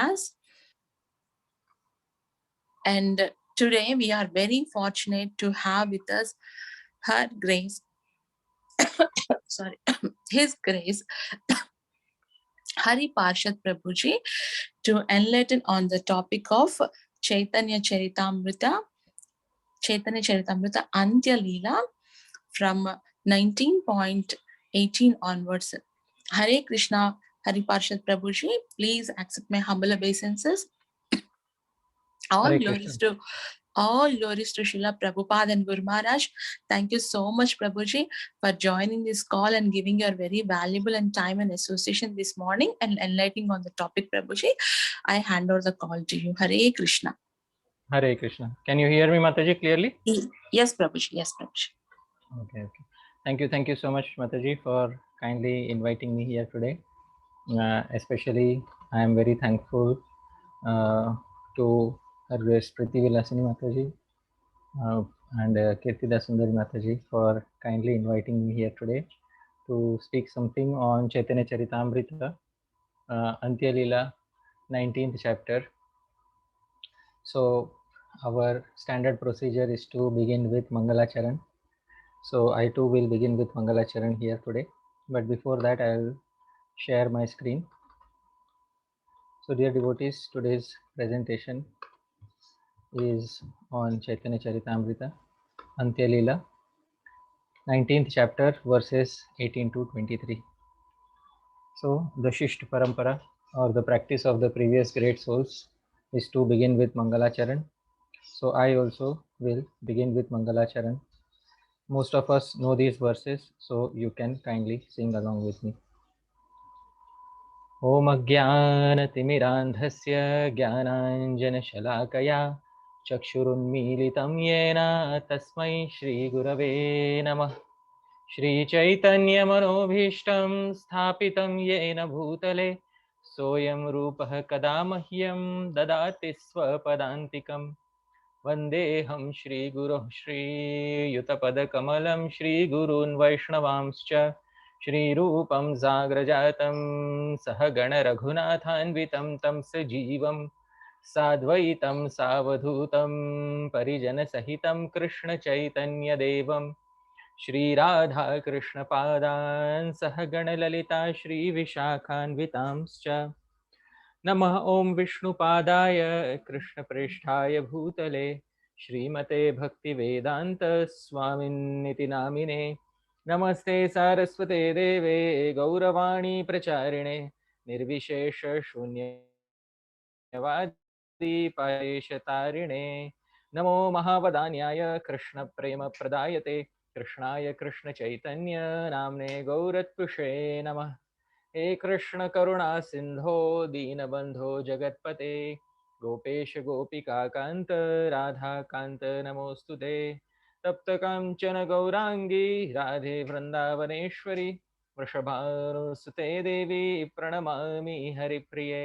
us. And today we are very fortunate to have with us Her Grace, sorry, His Grace, Hari Parshad Prabhuji, to enlighten on the topic of Chaitanya Charitamrita Antya Leela from 19.18 onwards. Hare Krishna, Hari Parshad Prabhuji, please accept my humble obeisances. All glories to Srila Prabhupada and Guru Maharaj. Thank you so much, Prabhuji, for joining this call and giving your very valuable and time and association this morning and enlightening on the topic, Prabhuji. I hand over the call to you. Hare Krishna. Hare Krishna. Can you hear me, Mataji, clearly? Yes, Prabhuji. Yes, Prabhuji. Okay. Thank you so much, Mataji, for kindly inviting me here today. Especially, I am very thankful to Her Grace Priti Vilasini Mataji and Kirtida Sundari Mataji for kindly inviting me here today to speak something on Chaitanya Charitamrita, Antya Leela, 19th chapter. So our standard procedure is to begin with Mangalacharan. So I too will begin with Mangalacharan here today. But before that, I will share my screen. So dear devotees, today's presentation is on Chaitanya Charitamrita, Antya Leela, 19th chapter, verses 18 to 23. So the Shisht Parampara, or the practice of the previous great souls, is to begin with Mangalacharan. So I also will begin with Mangalacharan. Most of us know these verses, so you can kindly sing along with me. ॐ अज्ञानतिमिरान्धस्य ज्ञानाञ्जनशलाकया चक्षुरुन्मीलितं येन तस्मै श्रीगुरवे नमः। श्रीचैतन्यमनोभीष्टं स्थापितं येन भूतले सोऽयं रूपः कदा मह्यं ददाति स्वपदान्तिकम्। वन्देऽहं श्रीगुरोः श्रीयुतपदकमलं श्रीगुरून् वैष्णवांश्च श्रीरूपं साग्रजातं सहगण रघुनाथान्वितं तं सजीवं साद्वैतं सावधूतं परिजनसहितं कृष्णचैतन्यदेवं श्रीराधाकृष्णपादान् सहगण ललिता श्रीविशाखान्वितांश्च। नमः ॐ विष्णुपादाय कृष्णप्रेष्ठाय भूतले श्रीमते भक्तिवेदान्त स्वामिन्निति नामिने। नमस्ते सारस्वते देवे गौरवाणी प्रचारिणे निर्विशेष शून्यवादी पारेशतारिणे। नमो महावदान्याय कृष्णप्रेमप्रदायते कृष्णाय कृष्णचैतन्य नाम्ने गौरत्पुषे नमः। हे कृष्ण करुणा सिंधो दीनबंधो जगत्पते गोपेश गोपिका कांत राधा कांत नमोस्तुते। तप्त कांचन गौरांगी राधे वृंदावनेश्वरी वृषभानुसुते देवी प्रणमामि हरिप्रिये।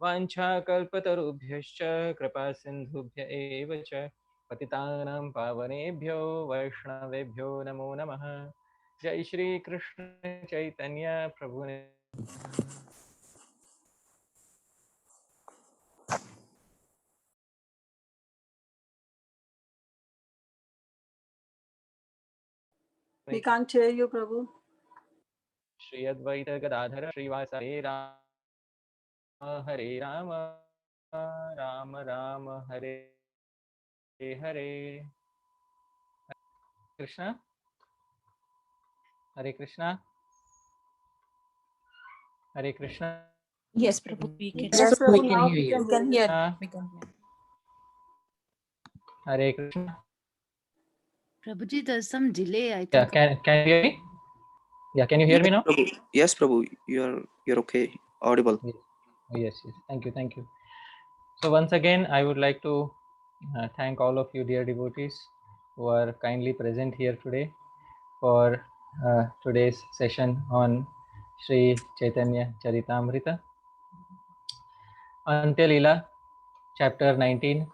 वाञ्छाकल्पतरुभ्यश्च कृपा सिन्धुभ्य एव च पतितानां पावनेभ्यो वैष्णवेभ्यो नमो नमः। जय श्री कृष्ण चैतन्य प्रभु ने We can't hear you, Prabhu. Shri Advaita Gadadhar श्रीवासादि Hare Ram Ram Ram Hare Hare. Krishna Hare Krishna Hare Krishna. Yes, Prabhu, we can, Yes, Prabhu, we can now hear we you. can We can hear. हाँ। We can hear. Hare Krishna. Prabhuji, there's some delay, I Yeah, think. can you hear me? Yeah, can you hear me now? Prabhu. Yes, Prabhu, you're okay, audible. Yes. Oh, yes. Thank you. So once again, I would like to thank all of you dear devotees who are kindly present here today for today's session on Sri Chaitanya Charitamrita, Antya Leela, chapter 19,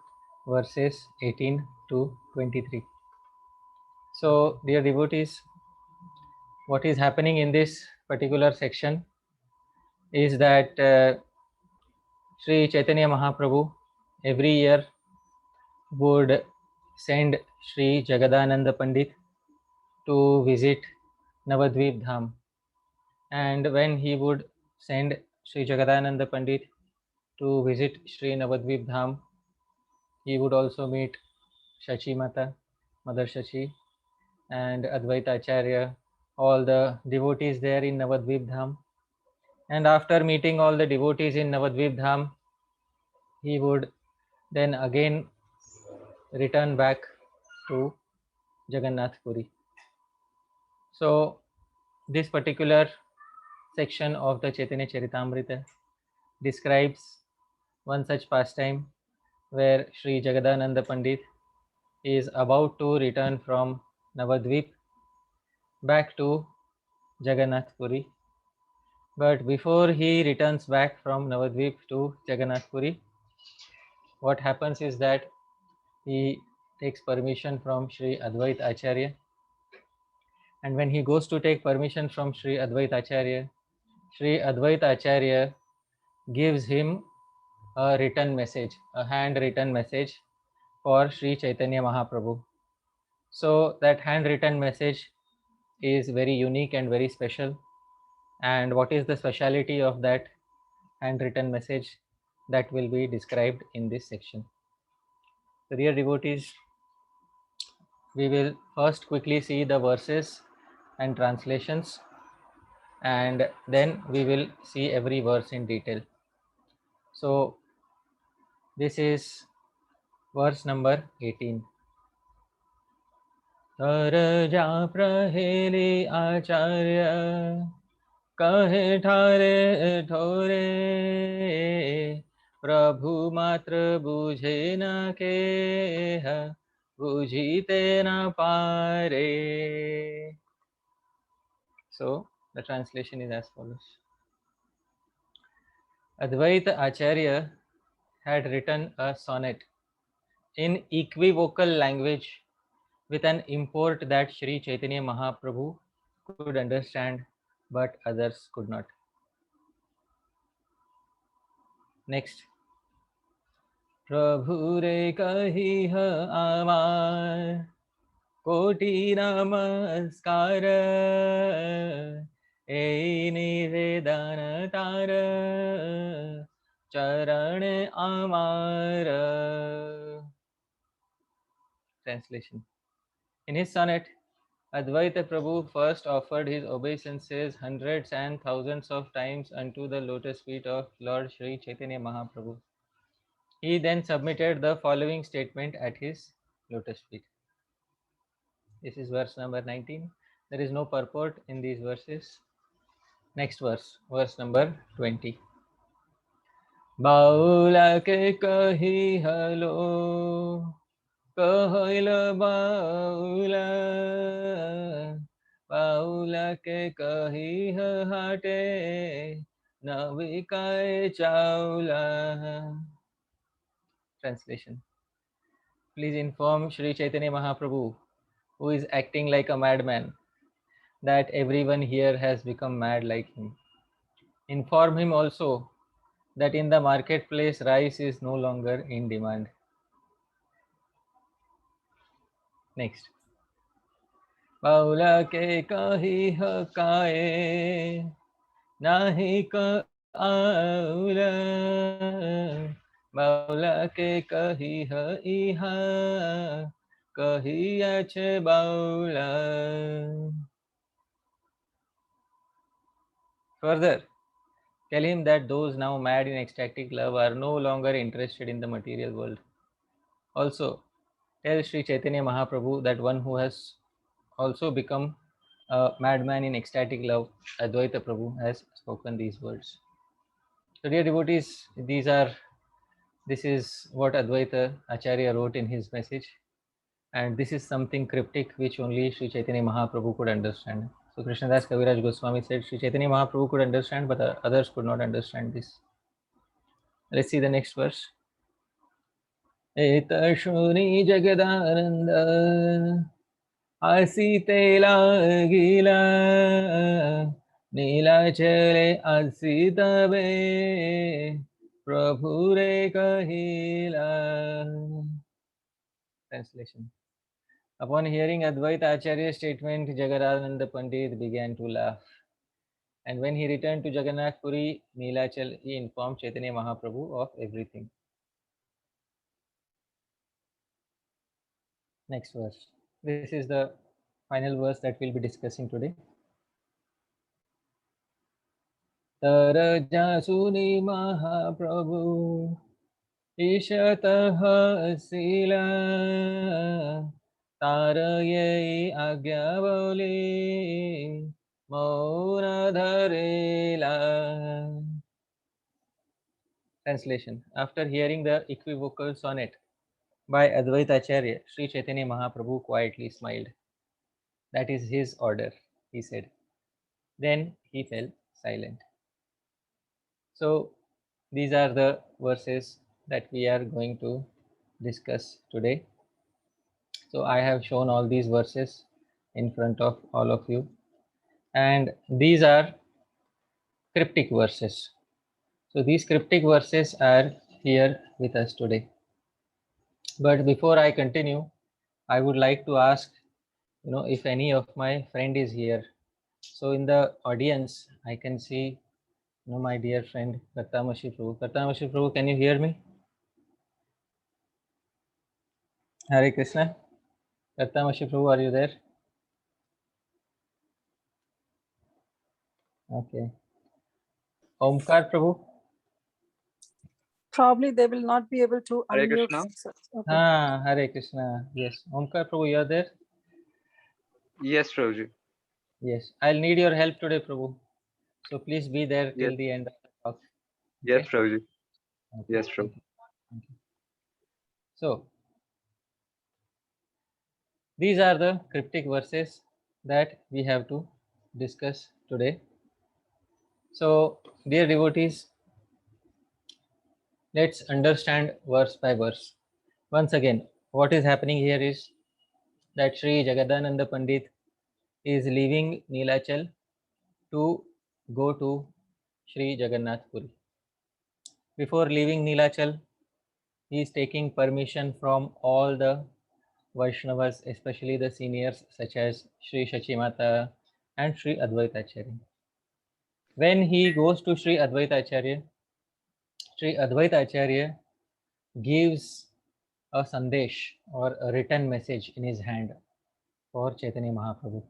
verses 18 to 23. So dear devotees, what is happening in this particular section is that Sri Chaitanya Mahaprabhu every year would send Sri Jagadananda Pandit to visit Navadvip Dham. And when he would send Sri Jagadananda Pandit to visit Sri Navadvip Dham, he would also meet Shachi Mata, Mother Shachi, and Advaita Acharya, all the devotees there in Navadvip Dham. And after meeting all the devotees in Navadvip Dham, he would then again return back to Jagannath Puri. So this particular section of the Chaitanya Charitamrita describes one such pastime where Sri Jagadananda Pandit is about to return from Navadvip back to Jagannath Puri. But before he returns back from Navadvip to Jagannath Puri, what happens is that he takes permission from Sri Advaita Acharya. And when he goes to take permission from Sri Advaita Acharya, Sri Advaita Acharya gives him a written message, a handwritten message for Sri Chaitanya Mahaprabhu. So that handwritten message is very unique and very special. And what is the speciality of that handwritten message? That will be described in this section. So dear devotees, we will first quickly see the verses and translations, and then we will see every verse in detail. So this is verse number 18. Tarja praheli acharya कहे ठारे ठोरे प्रभु मात्र बुझे न के बुझीते न पारे. So the translation is as follows. Advaita Acharya had written a sonnet in equivocal language with an import that Sri Chaitanya Mahaprabhu could understand but others could not. Next. प्रभु रे कही आमार कोटि नमस्कार ए निवेदन तार चरण आमार. Translation. In his sonnet, Advaita Prabhu first offered his obeisances hundreds and thousands of times unto the lotus feet of Lord Sri Chaitanya Mahaprabhu. He then submitted the following statement at his lotus feet. This is verse number 19. There is no purport in these verses. Next verse, verse number 20. Baula ke kahi halo, kahila baula, baula ke kahi hate, navikai chaula. Translation. Please inform Sri Chaitanya Mahaprabhu, who is acting like a madman, that everyone here has become mad like him. Inform him also that in the marketplace rice is no longer in demand. Next. Baula ke kahi hakaye, nahi ka aula, baula ke kahi ha iha, kahi ache baula. Further, tell him that those now mad in ecstatic love are no longer interested in the material world. Also, tell Sri Chaitanya Mahaprabhu that one who has also become a madman in ecstatic love, Advaita Prabhu, has spoken these words. So dear devotees, this is what Advaita Acharya wrote in his message, and this is something cryptic which only Sri Chaitanya Mahaprabhu could understand. So Krishnadas Kaviraj Goswami said Sri Chaitanya Mahaprabhu could understand, but others could not understand this. Let's see the next verse. Eta shuni Jagadananda asite lagila nila chale asita be Prabhu re kahila. Translation. Upon hearing Advaita Acharya's statement, Jagadananda Pandit began to laugh. And when he returned to Jagannath Puri, Neelachal, he informed Chaitanya Mahaprabhu of everything. Next verse. This is the final verse that we'll be discussing today. Taraja suni Mahaprabhu Ishatah asila Taraye agya boli Mauna dharela. Translation. After hearing the equivocal sonnet by Advaita Acharya, Sri Chaitanya Mahaprabhu quietly smiled. That is his order, he said. Then he fell silent. So these are the verses that we are going to discuss today. So I have shown all these verses in front of all of you. And these are cryptic verses. So these cryptic verses are here with us today. But before I continue, I would like to ask, if any of my friend is here. So in the audience, I can see, my dear friend Kattamashi Prabhu. Kattamashi Prabhu, can you hear me? Hare Krishna. Kattamashi Prabhu, are you there? Okay. Omkar Prabhu. Probably they will not be able to Hare unmute Krishna. themselves. Okay. Hare Krishna. Yes. Omkar Prabhu, you are there? Yes, Prabhuji. Yes. I'll need your help today, Prabhu. So please be there till Yes. the end of the talk. Yes, Okay? Prabhuji. Okay. Yes, Prabhu. Thank you. Thank you. So these are the cryptic verses that we have to discuss today. So, dear devotees, let's understand verse by verse. Once again, what is happening here is that Sri Jagadananda Pandit is leaving Neelachal to go to Sri Jagannath Puri. Before leaving Neelachal, he is taking permission from all the Vaishnavas, especially the seniors such as Sri Shachimata and Sri Advaita Acharya. When he goes to Sri Advaita Acharya gives a sandesh or a written message in his hand for Chaitanya Mahaprabhu.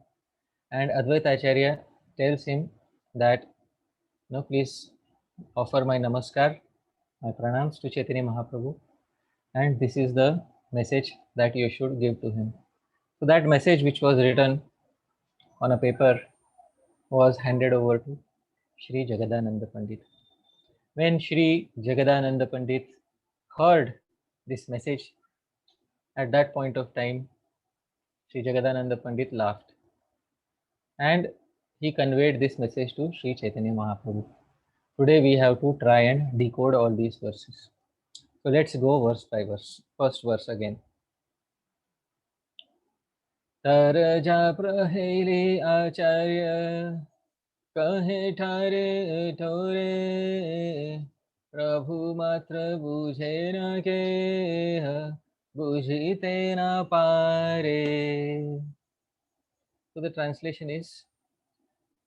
And Advaita Acharya tells him that, please offer my namaskar, my pranams to Chaitanya Mahaprabhu, and this is the message that you should give to him. So that message, which was written on a paper, was handed over to Sri Jagadananda Pandit. When Sri Jagadananda Pandit heard this message, at that point of time, Sri Jagadananda Pandit laughed and he conveyed this message to Sri Chaitanya Mahaprabhu. Today we have to try and decode all these verses. So let's go verse by verse. First verse again. Taraja praheli acharya kahe thare thore Prabhu matra bujhe na ke bujhite na pare. So the translation is,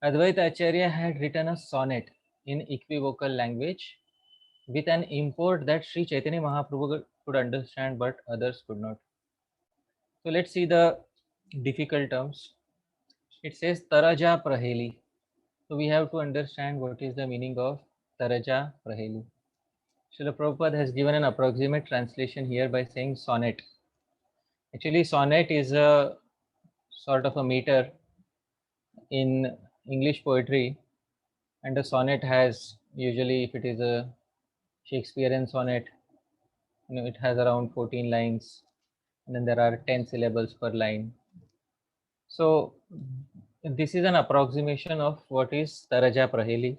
Advaita Acharya had written a sonnet in equivocal language with an import that Sri Chaitanya Mahaprabhu could understand but others could not. So let's see the difficult terms. It says Taraja Praheli. So we have to understand what is the meaning of Taraja Praheli. Srila Prabhupada has given an approximate translation here by saying sonnet. Actually, sonnet is a sort of a meter in English poetry, and a sonnet has, usually if it is a Shakespearean sonnet, it has around 14 lines, and then there are 10 syllables per line. So this is an approximation of what is Taraja Praheli,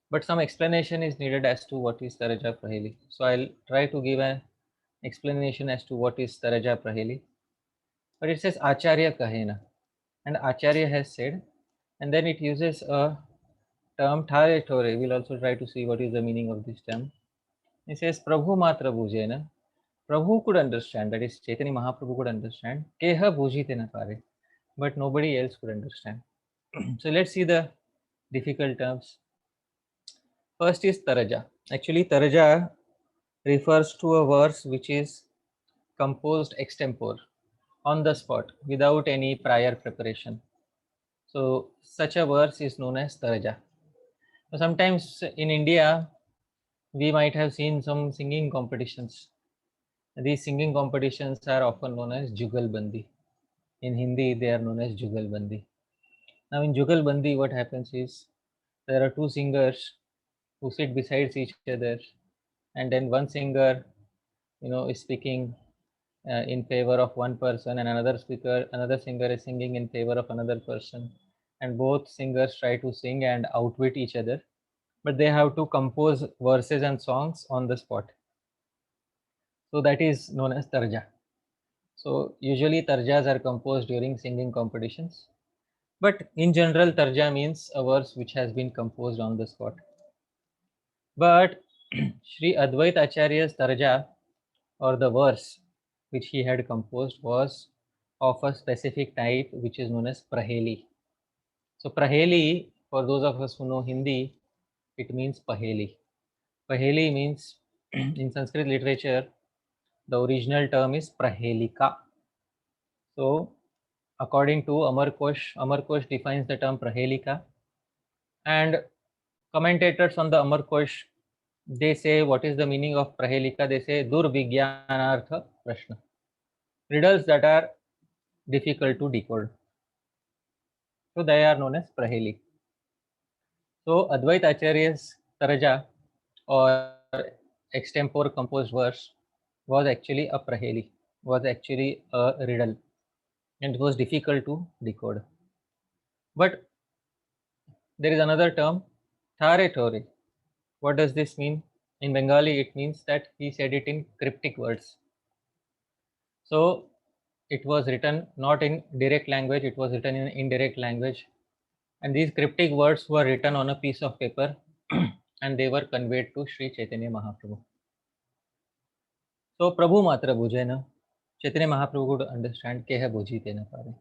but some explanation is needed as to what is Taraja Praheli. So I'll try to give an explanation as to what is Taraja Praheli. But it says Acharya Kahena, and Acharya has said, and then it uses a term Thare Thore. We'll also try to see what is the meaning of this term. He says, Prabhu matra bhujena. Prabhu could understand, that is Chaitanya Mahaprabhu could understand, Keha bhujite na pare, but nobody else could understand. So let's see the difficult terms. First is Taraja. Actually, Taraja refers to a verse which is composed extempore, on the spot, without any prior preparation. So such a verse is known as Taraja. Sometimes in India, we might have seen some singing competitions. These singing competitions are often known as Jugalbandi. In Hindi, they are known as Jugalbandi. Now, in Jugalbandi, what happens is there are two singers who sit beside each other, and then one singer, is speaking in favor of one person, and another singer is singing in favor of another person, and both singers try to sing and outwit each other, but they have to compose verses and songs on the spot. So that is known as tarja. So usually tarjas are composed during singing competitions, but in general tarja means a verse which has been composed on the spot. But Sri Advait Acharya's tarja, or the verse which he had composed, was of a specific type which is known as Praheli. So Praheli, for those of us who know Hindi, it means Paheli. Paheli means in Sanskrit literature, the original term is Prahelika. So according to Amarkosh defines the term Prahelika, and commentators on the Amarkosh, they say what is the meaning of Prahelika. They say Durvigyanartha Prashna, riddles that are difficult to decode. So they are known as Praheli. So Advait Acharya's Taraja, or extempore composed verse, was actually a Praheli, was actually a riddle, and it was difficult to decode. But there is another term, Thare Thore. What does this mean? In Bengali, it means that he said it in cryptic words. So it was written not in direct language, it was written in indirect language. And these cryptic words were written on a piece of paper and they were conveyed to Sri Chaitanya Mahaprabhu. So Prabhu Matra Bhujena, Chaitanya Mahaprabhu could understand, Keha Bhujite na pare.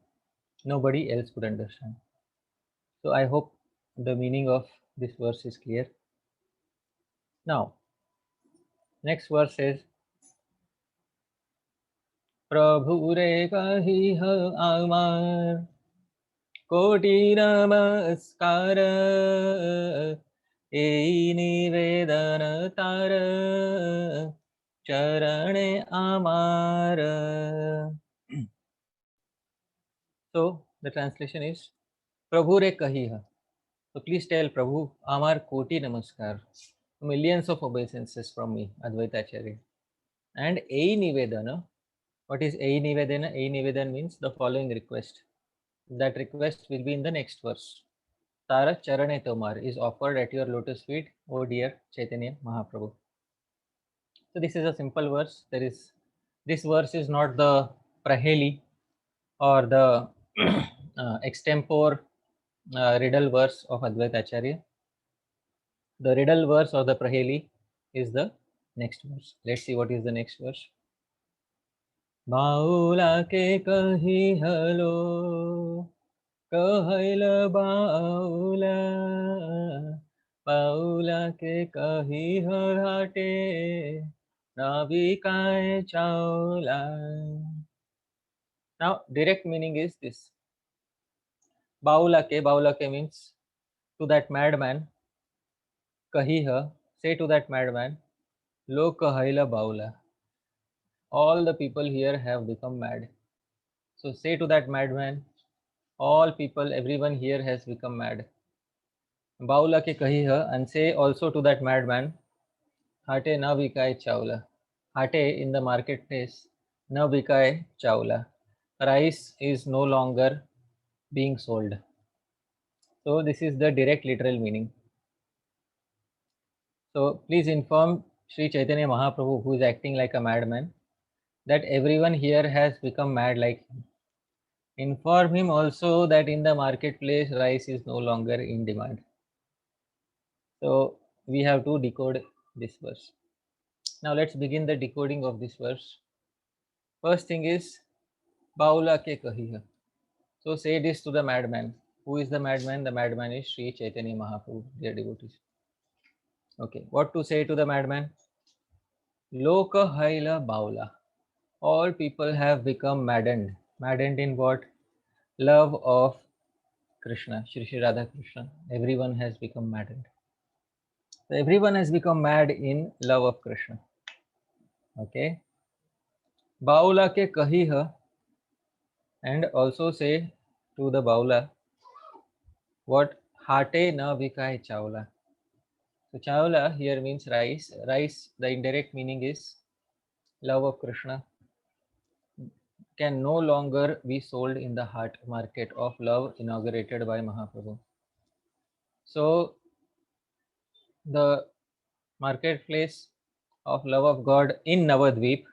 Nobody else could understand. So I hope the meaning of this verse is clear. Now, next verse says, Prabhu re kahi ha amar koti namaskara ei nivedana tara charane amara. So the translation is, Prabhu re kahi ha. So please tell Prabhu, Amar Koti Namaskar, millions of obeisances from me, Advaita Acharya. And Ei Nivedana, what is Ei Nivedana? Ei Nivedana means the following request. That request will be in the next verse. Tara Charane Tomar is offered at your lotus feet, O dear Chaitanya Mahaprabhu. So this is a simple verse. This verse is not the Praheli or the extempore riddle verse of Advaita Acharya. The riddle verse or the Praheli is the next verse. Let's see what is the next verse. Baula ke kahi halo, kahila baula, baula ke kahi harate, navikai chaula. Now, direct meaning is this. Baula ke means to that madman. Kahiha, say to that madman, Lo kahaila baula. All the people here have become mad. So say to that madman, all people, everyone here has become mad. Baula ke kahiha, and say also to that madman, Hate na vikai chaula. Hate in the marketplace, na vikai chaula. Rice is no longer being sold. So this is the direct literal meaning. So please inform Sri Chaitanya Mahaprabhu, who is acting like a madman, that everyone here has become mad like him. Inform him also that in the marketplace rice is no longer in demand. So we have to decode this verse. Now let's begin the decoding of this verse. First thing is Baula ke kahiya. So say this to the madman. Who is the madman? The madman is Sri Chaitanya Mahaprabhu, dear devotees. Okay, what to say to the madman? Loka haila baula. All people have become maddened. Maddened in what? Love of Krishna, Shri Shri Radha Krishna. Everyone has become maddened. So everyone has become mad in love of Krishna. Okay. Baula ke kahiha. And also say to the baula, what? Hate na vikai chawla. So chawla here means rice. Rice, the indirect meaning is love of Krishna, can no longer be sold in the heart market of love inaugurated by Mahaprabhu. So the marketplace of love of God in Navadvip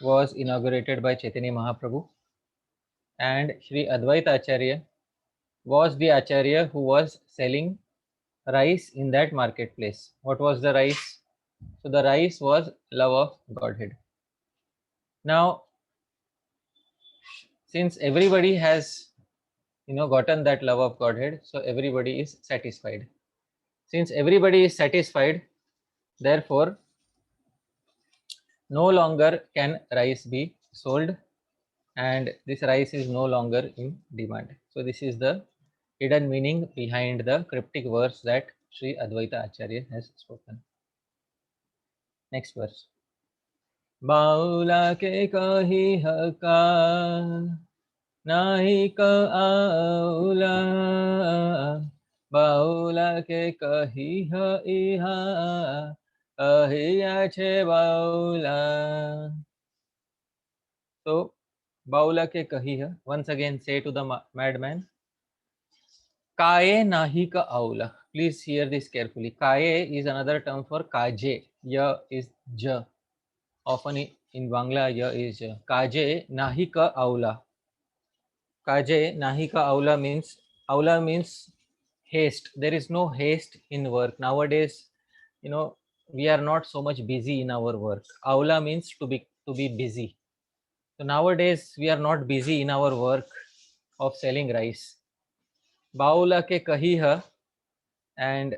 was inaugurated by Chaitanya Mahaprabhu, and Sri Advaita Acharya was the Acharya who was selling rice in that marketplace. What was the rice? So the rice was love of Godhead. Now, since everybody has gotten that love of Godhead, so everybody is satisfied. Since everybody is satisfied, therefore no longer can rice be sold, and this rice is no longer in demand. So this is the hidden meaning behind the cryptic verse that Sri Advaita Acharya has spoken. Next verse. Baula ke kahi haka nahi ka aula, baula ke kahi ha iha ahiya che baula. So baula ke kahiha, once again say to the madman, kaye nahi ka aula. Please hear this carefully. Kaye is another term for kaje. Ya is ja. Often in Bangla, ya is ja. Kaje nahi ka aula. Kaje nahi ka aula means haste. There is no haste in work. Nowadays, we are not so much busy in our work. Aula means to be busy. So nowadays we are not busy in our work of selling rice. Baula ke kahiha, and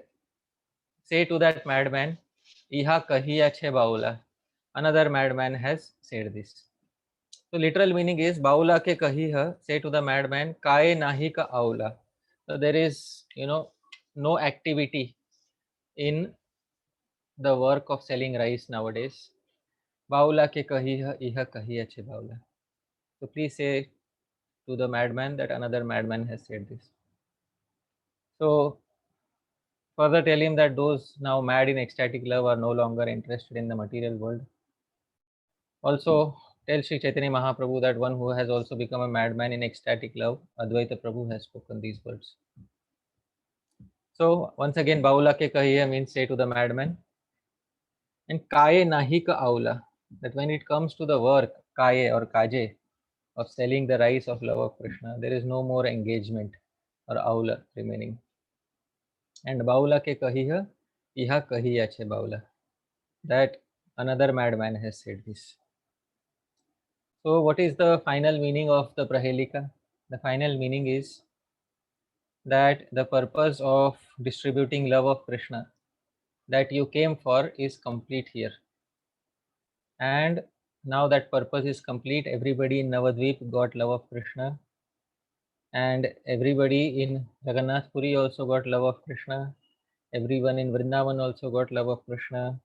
say to that madman, Iha kahiya che baula. Another madman has said this. So literal meaning is Baula ke kahiha, say to the madman, Kaye nahi ka aula. So there is, no activity in the work of selling rice nowadays. Baula ke kahiha, iha kahiya che baula. So please say to the madman that another madman has said this. So further tell him that those now mad in ecstatic love are no longer interested in the material world. Also tell Sri Chaitanya Mahaprabhu that one who has also become a madman in ecstatic love, Advaita Prabhu, has spoken these words. So once again, Baula ke kahiya means say to the madman, and kaye nahi ka aula, that when it comes to the work kaye or kaje of selling the rice of love of Krishna, there is no more engagement or aula remaining. And Baula ke kahiya, iha kahiya che Baula, that another madman has said this. So what is the final meaning of the Prahelika? The final meaning is that the purpose of distributing love of Krishna that you came for is complete here. And now that purpose is complete, everybody in Navadvip got love of Krishna, and everybody in Jagannath Puri also got love of Krishna. Everyone in Vrindavan also got love of Krishna.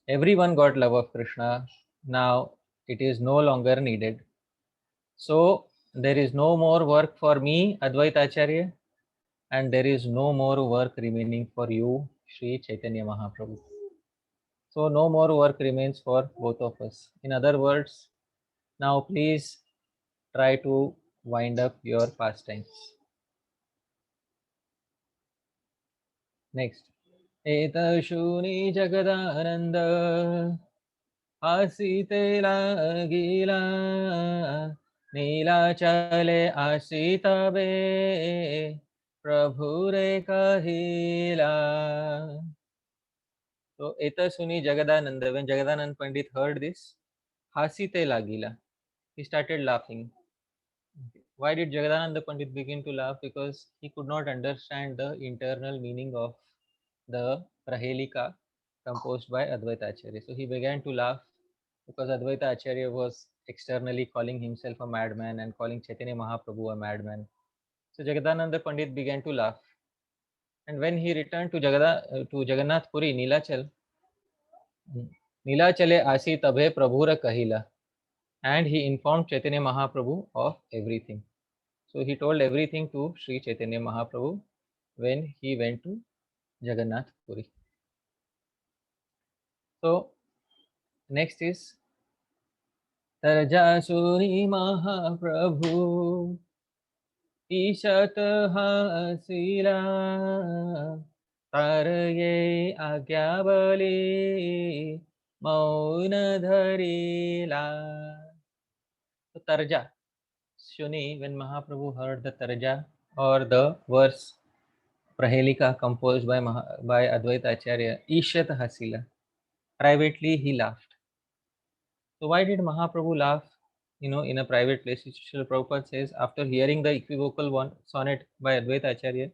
Everyone got love of Krishna. Now it is no longer needed. So there is no more work for me, Advaita Acharya, and there is no more work remaining for you, Sri Chaitanya Mahaprabhu. So no more work remains for both of us. In other words, now please try to wind up your pastimes. Next. Eta shuni jagadananda asite lagila nila chale asita be prabhu re kahila. So eta suni Jagadananda, when Jagadanand Pandit heard this, hasite lagila. He started laughing. Why did Jagadananda Pandit begin to laugh? Because he could not understand the internal meaning of the Prahelika composed by Advaita Acharya. So he began to laugh because Advaita Acharya was externally calling himself a madman and calling Chaitanya Mahaprabhu a madman. So Jagadananda Pandit began to laugh. And when he returned to Jagannath Puri, Nilachale Asi Tabhe Prabhura Kahila, and he informed Chaitanya Mahaprabhu of everything. So he told everything to Sri Chaitanya Mahaprabhu when he went to Jagannath Puri. So next is Tarjasuri Mahaprabhu ईशत हासिला तारये आज्ञावली मौन धरिला. So Tarja, Shuni, when Mahaprabhu heard the Tarja or the verse Prahelika composed by Advaita Acharya, Ishat Hasila, privately he laughed. So why did Mahaprabhu laugh? In a private place? Srila Prabhupada says, after hearing the equivocal one sonnet by Advaita Acharya,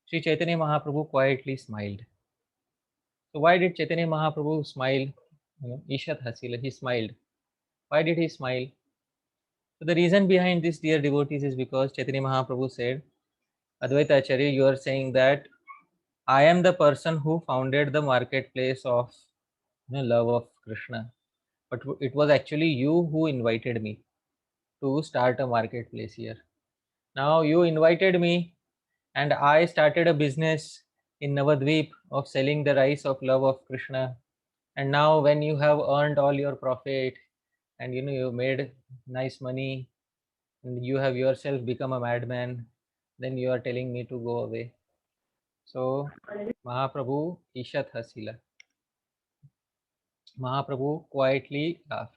Sri Chaitanya Mahaprabhu quietly smiled. So why did Chaitanya Mahaprabhu smile? Ishat Hasila, he smiled. Why did he smile? So the reason behind this, dear devotees, is because Chaitanya Mahaprabhu said, Advaita Acharya, you are saying that I am the person who founded the marketplace of love of Krishna. But it was actually you who invited me to start a marketplace here. Now you invited me and I started a business in Navadvip of selling the rice of love of Krishna. And now when you have earned all your profit and you made nice money and you have yourself become a madman, then you are telling me to go away. So Mahaprabhu Ishat Hasila. Mahaprabhu quietly laughed.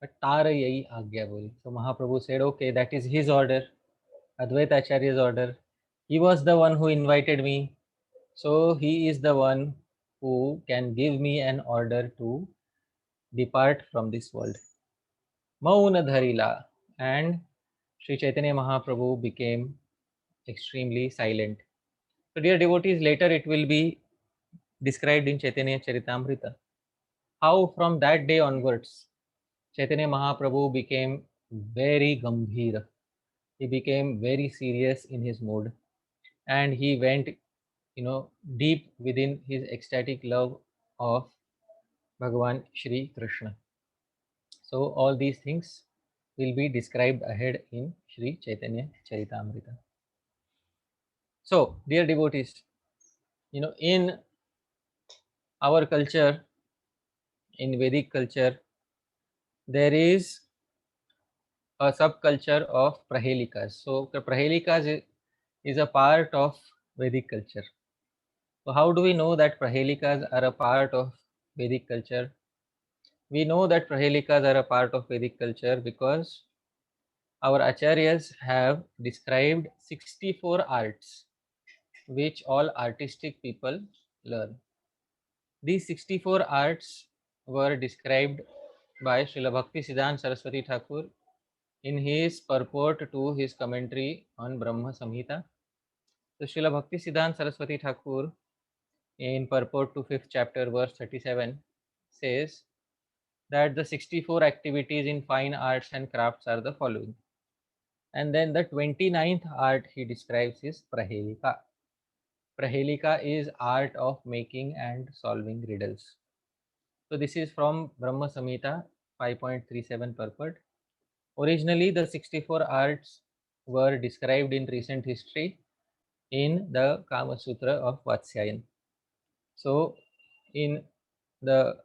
But Tara Yai Agya Boli. So Mahaprabhu said, okay, that is his order, Advaita Acharya's order. He was the one who invited me. So he is the one who can give me an order to depart from this world. Mauna Dharila. And Sri Chaitanya Mahaprabhu became extremely silent. So dear devotees, later it will be described in Chaitanya Charitamrita how from that day onwards Chaitanya Mahaprabhu became very gambhira. He became very serious in his mood and he went deep within his ecstatic love of Bhagavan Shri Krishna. So all these things will be described ahead in Shri Chaitanya Charitamrita. So dear devotees, in our culture, in Vedic culture, there is a subculture of Prahelikas. So the Prahelikas is a part of Vedic culture. So how do we know that Prahelikas are a part of Vedic culture? We know that Prahelikas are a part of Vedic culture because our acharyas have described 64 arts which all artistic people learn. These 64 arts were described by Srila Bhaktisiddhanta Saraswati Thakur in his purport to his commentary on Brahma Samhita. So Srila Bhaktisiddhanta Saraswati Thakur in purport to 5th chapter verse 37 says that the 64 activities in fine arts and crafts are the following. And then the 29th art he describes is Prahelika. Prahelika is art of making and solving riddles. So this is from Brahma Samhita 5.37 purport. Originally the 64 arts were described in recent history in the Kama Sutra of Vatsyayan. So in the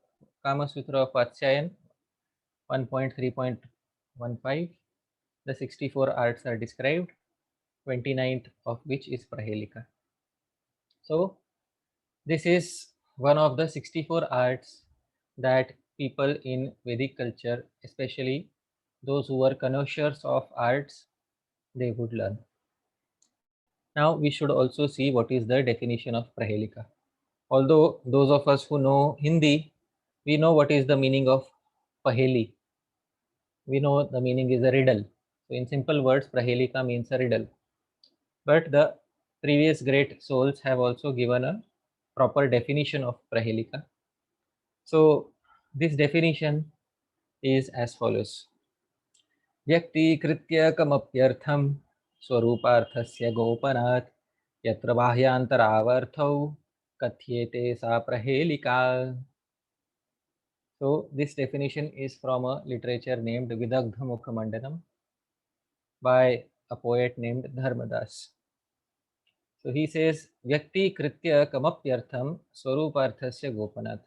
Kama Sutra of Vatsyayan 1.3.15, the 64 arts are described, 29th of which is Prahelika. So this is one of the 64 arts that people in Vedic culture, especially those who were connoisseurs of arts, they would learn. Now we should also see what is the definition of Prahelika. Although those of us who know Hindi, we know what is the meaning of Paheli. We know the meaning is a riddle. So in simple words, Prahelika means a riddle. But the previous great souls have also given a proper definition of Prahelika. So this definition is as follows. व्यक्तीकृत्य कमप्यर्थं स्वरूपार्थस्य गोपनात् यत्र बाह्यांतरावर्थौ कथ्येते सा प्रहेलिका. So this definition is from a literature named Vidagdha Mukha Mandalam by a poet named Dharmadas. So he says, Vyakti Kritya Kamapyartham Swaruparthasya Gopanat.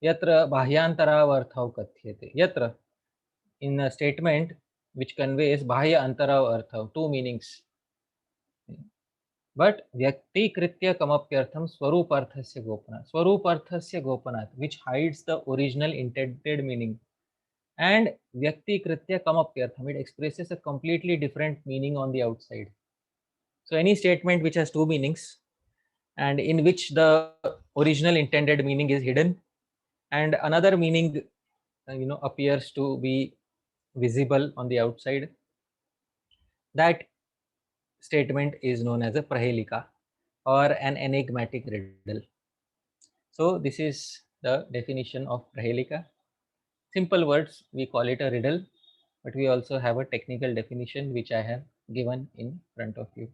Yatra Bhayantaravarthau Kathyate. Yatra, in a statement which conveys Bhaya Antaravarthau, two meanings. But Vyakti Kritya Kamapyartham Swaruparthasya Gopanat. Swaruparthasya Gopanat, which hides the original intended meaning. And Vyakti Kritya Kamapyartham, it expresses a completely different meaning on the outside. So any statement which has two meanings and in which the original intended meaning is hidden and another meaning appears to be visible on the outside, that statement is known as a prahelika or an enigmatic riddle. So this is the definition of prahelika. Simple words, we call it a riddle, but we also have a technical definition which I have given in front of you.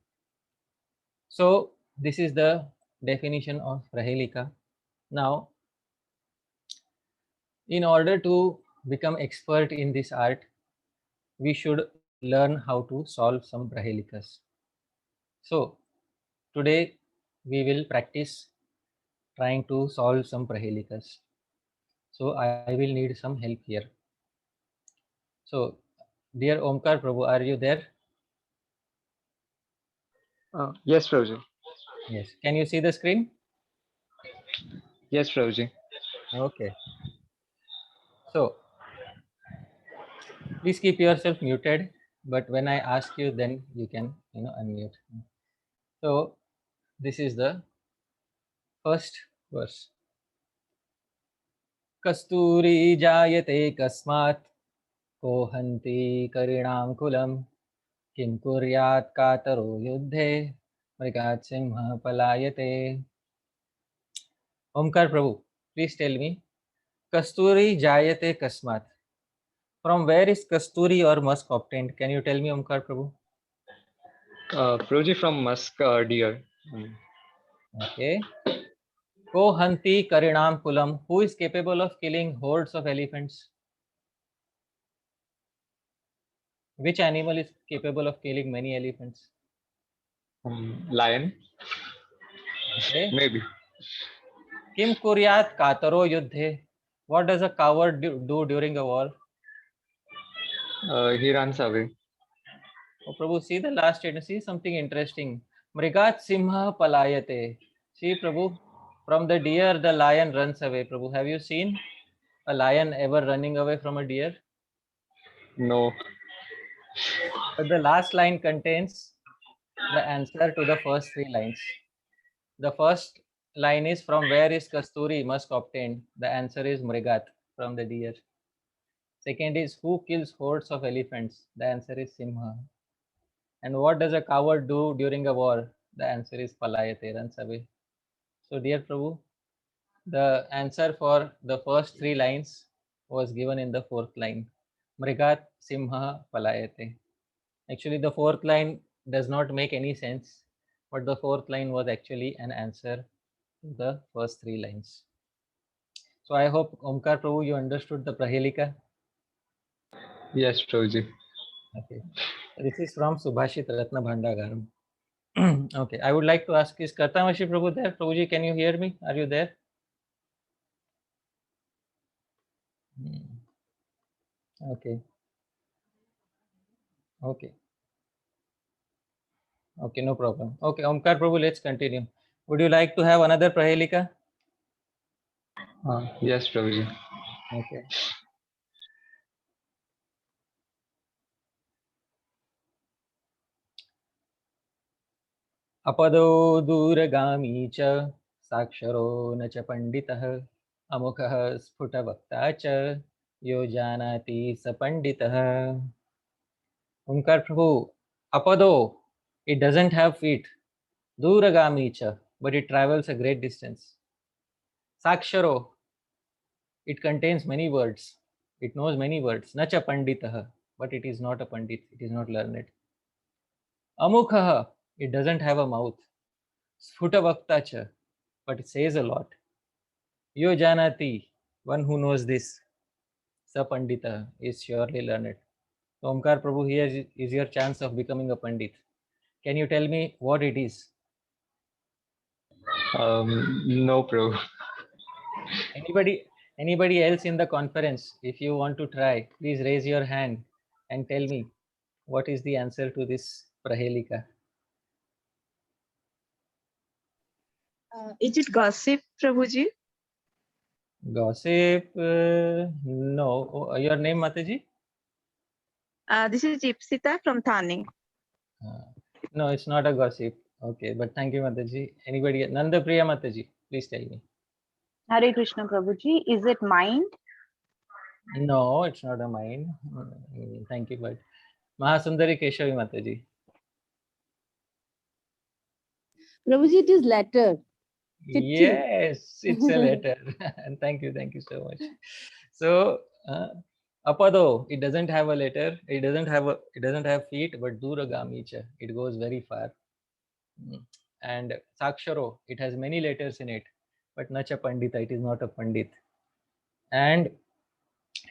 So this is the definition of prahelika. Now, in order to become expert in this art, we should learn how to solve some prahelikas. So today we will practice trying to solve some prahelikas. So I will need some help here. So dear Omkar Prabhu, are you there? Yes, Prabhuji. Yes. Can you see the screen? Yes, Prabhuji. Okay. So please keep yourself muted, but when I ask you, then you can unmute. So this is the first verse. Kasturi jayate kasmat kohanti karinam kulam kim kuryat kataro yuddhe mrigat simha palayate. Omkar Prabhu, please tell me, Kasturi jayate kasmat. From where is Kasturi or musk obtained? Can you tell me, Omkar Prabhu? Prabhuji from Musk deer. Okay. Kohanti karinam kulam. Who is capable of killing hordes of elephants? Which animal is capable of killing many elephants? Lion. Okay. Maybe. Kim kuryat kataro yuddhe. What does a coward do during a war? He runs away. Oh, Prabhu, see the last statement. See something interesting. Mrigat simha palayate. See, Prabhu, from the deer, the lion runs away. Prabhu, have you seen a lion ever running away from a deer? No. But the last line contains the answer to the first three lines. The first line is from where is Kasturi musk obtained? The answer is Mrigat, from the deer. Second is who kills hordes of elephants? The answer is Simha. And what does a coward do during a war? The answer is Palayate, runs away. So dear Prabhu, the answer for the first three lines was given in the fourth line. Mrigat Simha Palayate. Actually, the fourth line does not make any sense, but the fourth line was actually an answer to the first three lines. So I hope, Omkar Prabhu, you understood the Prahelika. Yes, Prabhuji. Okay. This is from Subhashit Ratna Bhandagaram. Okay. I would like to ask, is Kartamashi Prabhu there? Prabhuji, can you hear me? Are you there? Okay. Okay. Okay, no problem. Okay, Omkar Prabhu, let's continue. Would you like to have another Prahelika? Yes, Prabhuji. Okay. अपदो दूरगामी च साक्षरो न च पंडितः अमुखः स्फुटवक्ता च यो जानाति स पंडितः. Omkar Prabhu, apado, it doesn't have feet. Duragami cha, but it travels a great distance. Saksharo, it contains many words. It knows many words. Nacha panditah, but it is not a pandit. It is not learned. Amukhaha, it doesn't have a mouth. Sphutavakta cha, but it says a lot. Yo janati, one who knows this. Sa pandita is surely learned. So Omkar Prabhu, here is your chance of becoming a pandit. Can you tell me what it is? No, Prabhu. Anybody else in the conference, if you want to try, please raise your hand and tell me what is the answer to this prahelika. Is it gossip, Prabhuji? Gossip? No. Oh, your name, Mataji? This is Ipsita from Thane. No, it's not a gossip. Okay, but thank you, Mataji. Anybody? Nanda Priya Mataji, please tell me. Hare Krishna Prabhuji, is it mind? No, it's not a mind. Thank you, but Mahasundari Keshavi Mataji. Prabhuji, it is letter. Chitti. Yes, it's a letter. And thank you so much. So apado, it doesn't have a letter, it doesn't have feet, but duragami cha, it goes very far. And saksharo, it has many letters in it, but nacha pandita, it is not a pandit. And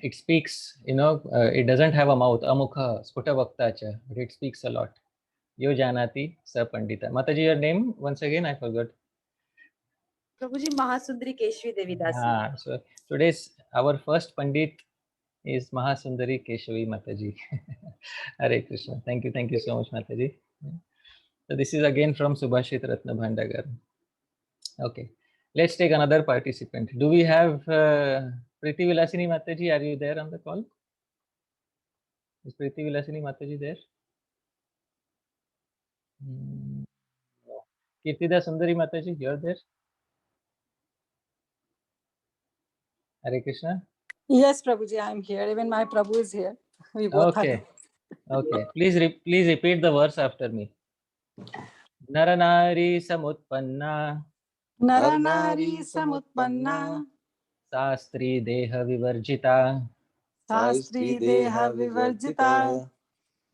it speaks, it doesn't have a mouth, amukha sputavakta cha, but it speaks a lot. Yo janati sa pandita. Mataji, your name once again, I forgot. Prabhuji, Mahasundari Keshvi Devi Dasi. So today's our first Pandit is Mahasundari Keshavi Mataji. Hare Krishna. Thank you so much, Mataji. So this is again from Subhashit Ratna Bhandagar. Okay, let's take another participant. Do we have Priti Vilasini Mataji? Are you there on the call? Is Priti Vilasini Mataji there? No. Kirtida Sundari Mataji, you're there? Hare Krishna. Yes, Prabhuji, I am here. Even my Prabhu is here. We both are Okay. here. Okay. Please repeat the verse after me. Naranari samutpanna Naranari samutpanna Sastri deha vivarjita Sastri deha vivarjita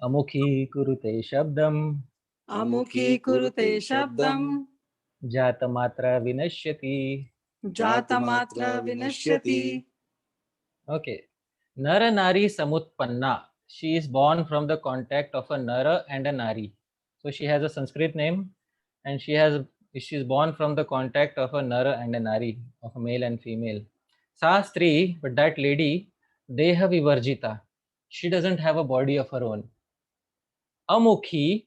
Amukhi kurute shabdam Amukhi kurute shabdam Jatamatra vinashyati. Jatamatra vinashyati. Okay. Naranari samutpanna. She is born from the contact of a Nara and a Nari. So she has a Sanskrit name and she is born from the contact of a Nara and a Nari, of a male and female. Sastri, but that lady, Deha Vivarjita. She doesn't have a body of her own. Amukhi,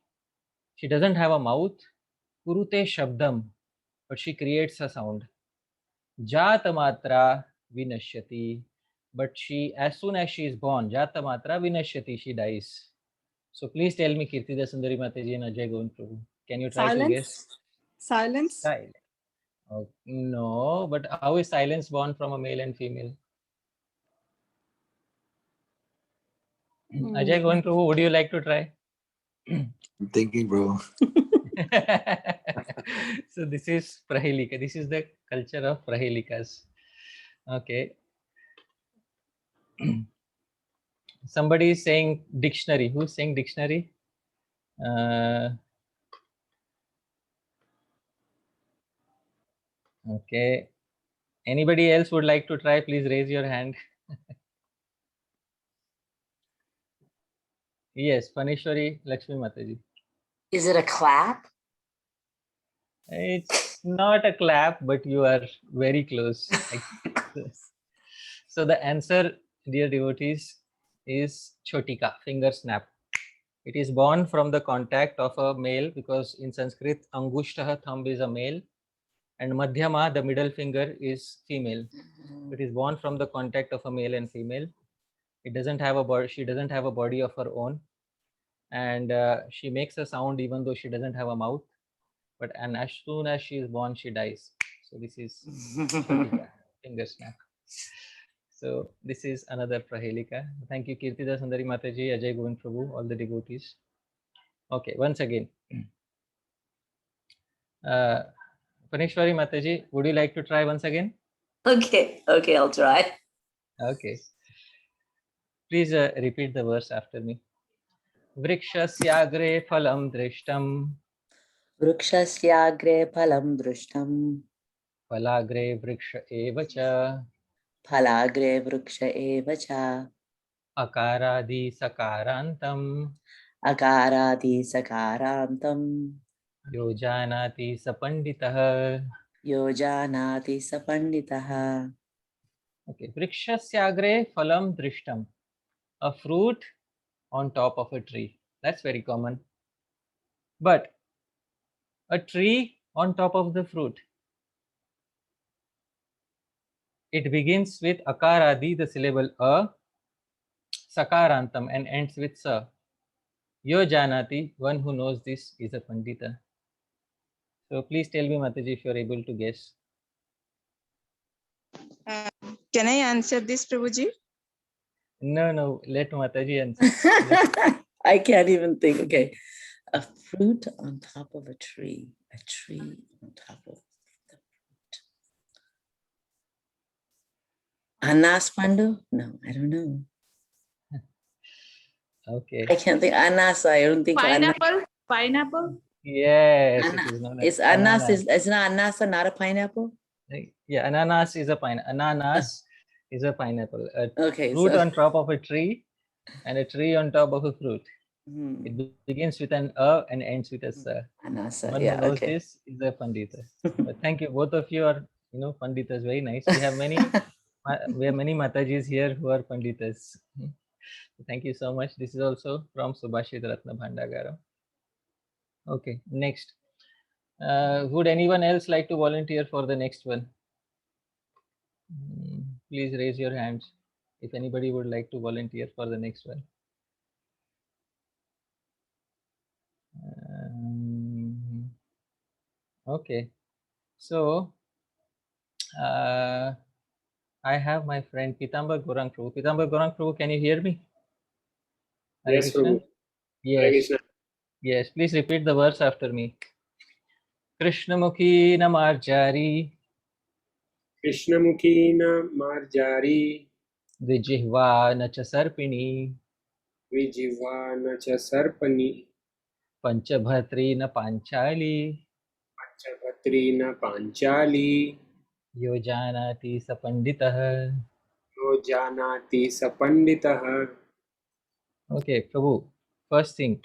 she doesn't have a mouth. Kurute Shabdam, but she creates a sound. Jatamatra Vinashyati, but as soon as she is born, Jatamatra Vinashyati, she dies. So please tell me, Kirtida Sundari Mataji and Ajay Govind Prabhu, can you try to guess? Silence? Silence. Oh, no, but how is silence born from a male and female? Ajay Govind Prabhu, would you like to try? I'm thinking, bro. So this is Prahelika. This is the culture of Prahelikas. Okay. Somebody is saying dictionary. Who's saying dictionary? Okay. Anybody else would like to try? Please raise your hand. Yes, Panishwari Lakshmi Mataji. Is it a clap? It's not a clap, but you are very close. So the answer, dear devotees, is chotika, finger snap. It is born from the contact of a male, because in Sanskrit, Angushtaha, thumb, is a male, and Madhyama, the middle finger, is female. It is born from the contact of a male and female. It doesn't have a body. She doesn't have a body of her own, and she makes a sound even though she doesn't have a mouth. And as soon as she is born, she dies. So this is Pratika, finger snap. So this is another Prahelika. Thank you, Kirtida Sundari Mataji, Ajay Govind Prabhu, all the devotees. Okay, once again. Panishwari Mataji, would you like to try once again? Okay, I'll try. Okay. Please repeat the verse after me. Vrikshasya phalam drishtam. Vrukshasya phalam drushtam. Palagre vriksha eva cha. Palagre vriksha eva cha. Akaradi sakarantam. Akaradi sakarantam. Yojanati sapanditah. Yojanati sapanditaha. Okay. Vrikshasya phalam drishtam. A fruit on top of a tree. That's very common. But a tree on top of the fruit. It begins with akaradi, the syllable a, sakarantam, and ends with sa. Yo janati, one who knows this is a pandita. So please tell me, Mataji, if you are able to guess. Can I answer this, Prabhuji? No, let Mataji answer. I can't even think. Okay. A fruit on top of a tree. A tree on top of the fruit. Anas Pandu? No, I don't know. Okay. I can't think. Anas, I don't think. Pineapple. Yes, it is known as Anas. Is not anasa not a pineapple? Yeah, ananas is a pineapple. Ananas is a pineapple. A Okay, fruit so- on top of a tree and a tree on top of a fruit. It begins with an a and ends with a sa. Anasa, One yeah, who knows okay. this is a pandita. But thank you, both of you are panditas. Very nice. We have many matajis here who are panditas. Thank you so much. This is also from Subhashit Ratna Bhandagara. Okay, next. Would anyone else like to volunteer for the next one? Please raise your hands if anybody would like to volunteer for the next one. Okay, so I have my friend Pitambar Gaurang Prabhu. Pitambar Gaurang Prabhu, can you hear me? Hare Yes, Krishna? Prabhu. Yes. Hare Krishna. Yes, please repeat the verse after me. Krishnamukhi namarjari. Krishnamukhi na marjari. Vijihva nacha sarpini. Vijihva nacha sarpani. Panchabhatri na panchali. Panchabhatri na panchali. Yojanati sapanditah. Yojanati sapanditah. Okay, Prabhu. First thing,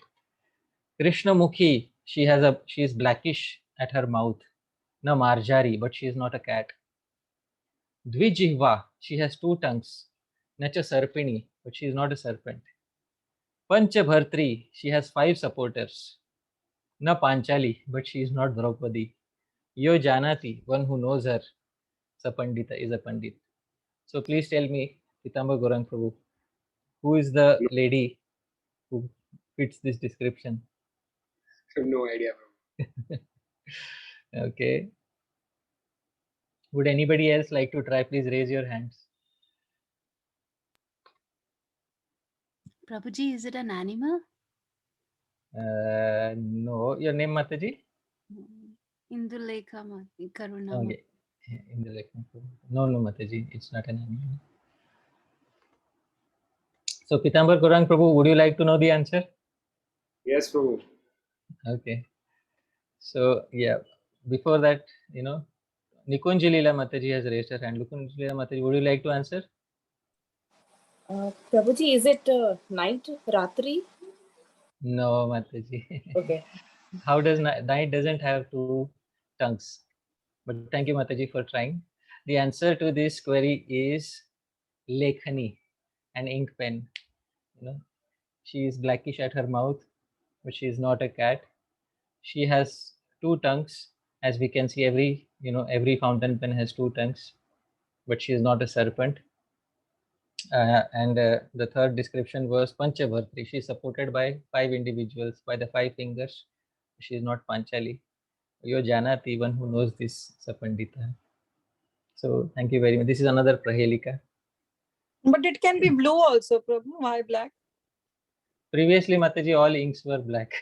Krishnamukhi, she is blackish at her mouth. Na marjari, but she is not a cat. Dvijihva, she has two tongues. Nacha sarpini, but she is not a serpent. Panchabhartri, she has 5 supporters. Na panchali, but she is not Draupadi. Yo janati, one who knows her. Sapandita is a pandit. So please tell me, Pitambar Gaurang Prabhu, who is the lady who fits this description? I have no idea. Okay. Would anybody else like to try? Please raise your hands. Prabhuji, is it an animal? No. Your name, Mataji? Indulekha Karuna. Okay. Indulekha. No, Mataji. It's not an animal. So, Pitambar Gaurang Prabhu, would you like to know the answer? Yes, Prabhu. Okay. So, yeah. Before that, Nikunj Leela Mataji has raised her hand. Nikunj Leela Mataji, would you like to answer? Prabhuji, is it night, Ratri? No, Mataji. Okay. How does night doesn't have 2 tongues? But thank you, Mataji, for trying. The answer to this query is Lekhani, an ink pen. She is blackish at her mouth, but she is not a cat. She has 2 tongues, as we can see. Every fountain pen has 2 tongues, but she is not a serpent. And the third description was Panchabhartri. She is supported by 5 individuals, by the 5 fingers. She is not Panchali. Yo janati, one who knows this, Sapandita. So thank you very much. This is another Prahelika. But it can be blue also, Prabhu. Why black? Previously, Mataji, all inks were black.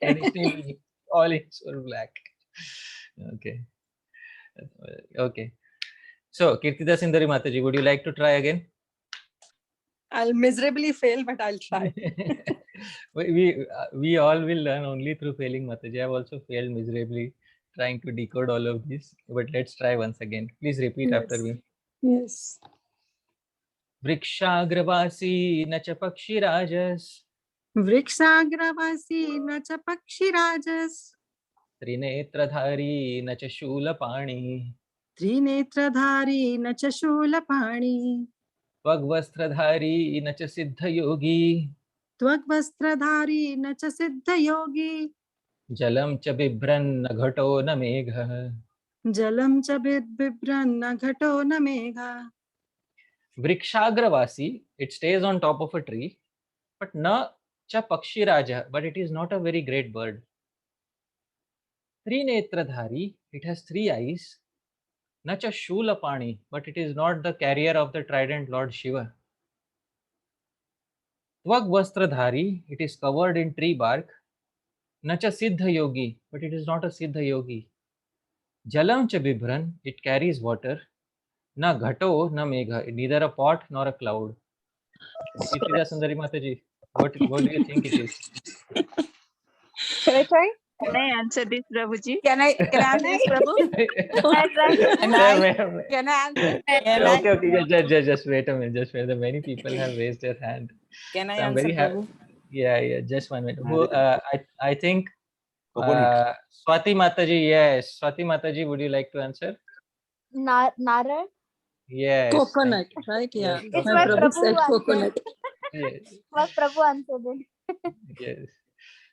Traditionally, all inks were black. Okay. Okay. So, Kirtida Sundari Mataji, would you like to try again? I'll miserably fail, but I'll try. we all will learn only through failing, Mataji. I've also failed miserably trying to decode all of this. But let's try once again. Please repeat after me. Yes. Vrikshagrvasi na cha pakshirajas Vrikshagravasi na cha pakshirajas. त्रिनेत्रधारी न च Shulpani Trinetradhari na cha shulapani. त्वग्वस्त्रधारी न च सिद्धयोगी Tvagvastradhari na cha siddha yogi. जलं च बिभ्रन् न घटो न मेघः Jalam cha bibran na ghato na megha. Vrikshagrvasi, it stays on top of a tree, but na cha pakshiraja, but it is not a very great bird. Trinetradhari, it has 3 eyes. Na cha shulapani, but it is not the carrier of the trident Lord Shiva. Tvagvastradhari, it is covered in tree bark. Na cha siddha yogi, but it is not a siddha yogi. Jalam cha bibhran, it carries water. Na ghato na megha, neither a pot nor a cloud. Kirtida Sundari Mataji, what do you think it is? Can I try? Can I answer this, Prabhuji? Can I answer this, Prabhu? Can I Can I answer? Okay, just wait a minute, The many people have raised their hand. Can I So I'm answer, very happy. Prabhu? Yeah, just 1 minute. Who, I think Coconut. Swati Mataji, yes. Swati Mataji, would you like to answer? Narad? Yes. Coconut, right? Yeah. Yes, It's My my Prabhu Prabhu said answer. coconut. Yes. My Prabhu answered it. Yes.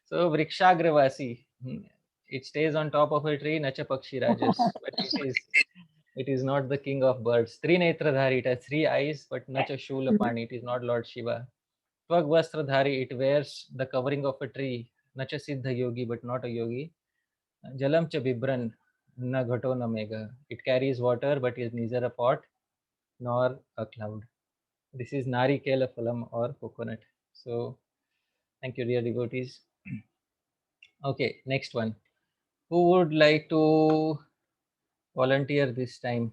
So Vrikshagravasi, it stays on top of a tree, Nacha Pakshirajas, but it is not the king of birds. Trinetradhari, it has 3 eyes, but Nacha Shulapani, it is not Lord Shiva. Tvagvastradhari, it wears the covering of a tree, Nacha Siddha Yogi, but not a yogi. Jalam cha bibran, na ghato na megha. It carries water, but is neither a pot nor a cloud. This is Narikela Phalam or coconut. So, thank you, dear devotees. Okay, next one. Who would like to volunteer this time?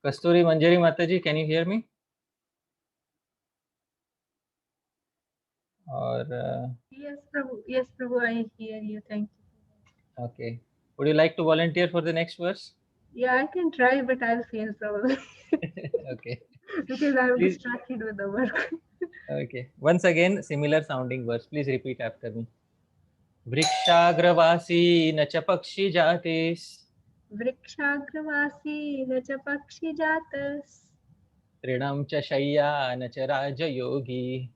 Kasturi Manjari Mataji, can you hear me? Or Yes, Prabhu, I hear you. Thank you. okay. Would you like to volunteer for the next verse? Yeah, I can try, but I'll fail probably. Okay. Because I'm Please. distracted with the work. Okay. Once again, similar sounding verse. Please repeat after me. Vrikshagravasi na cha pakshi jatis Vrikshagravasi na cha pakshi jatas. Trinam cha shayya na cha raja yogi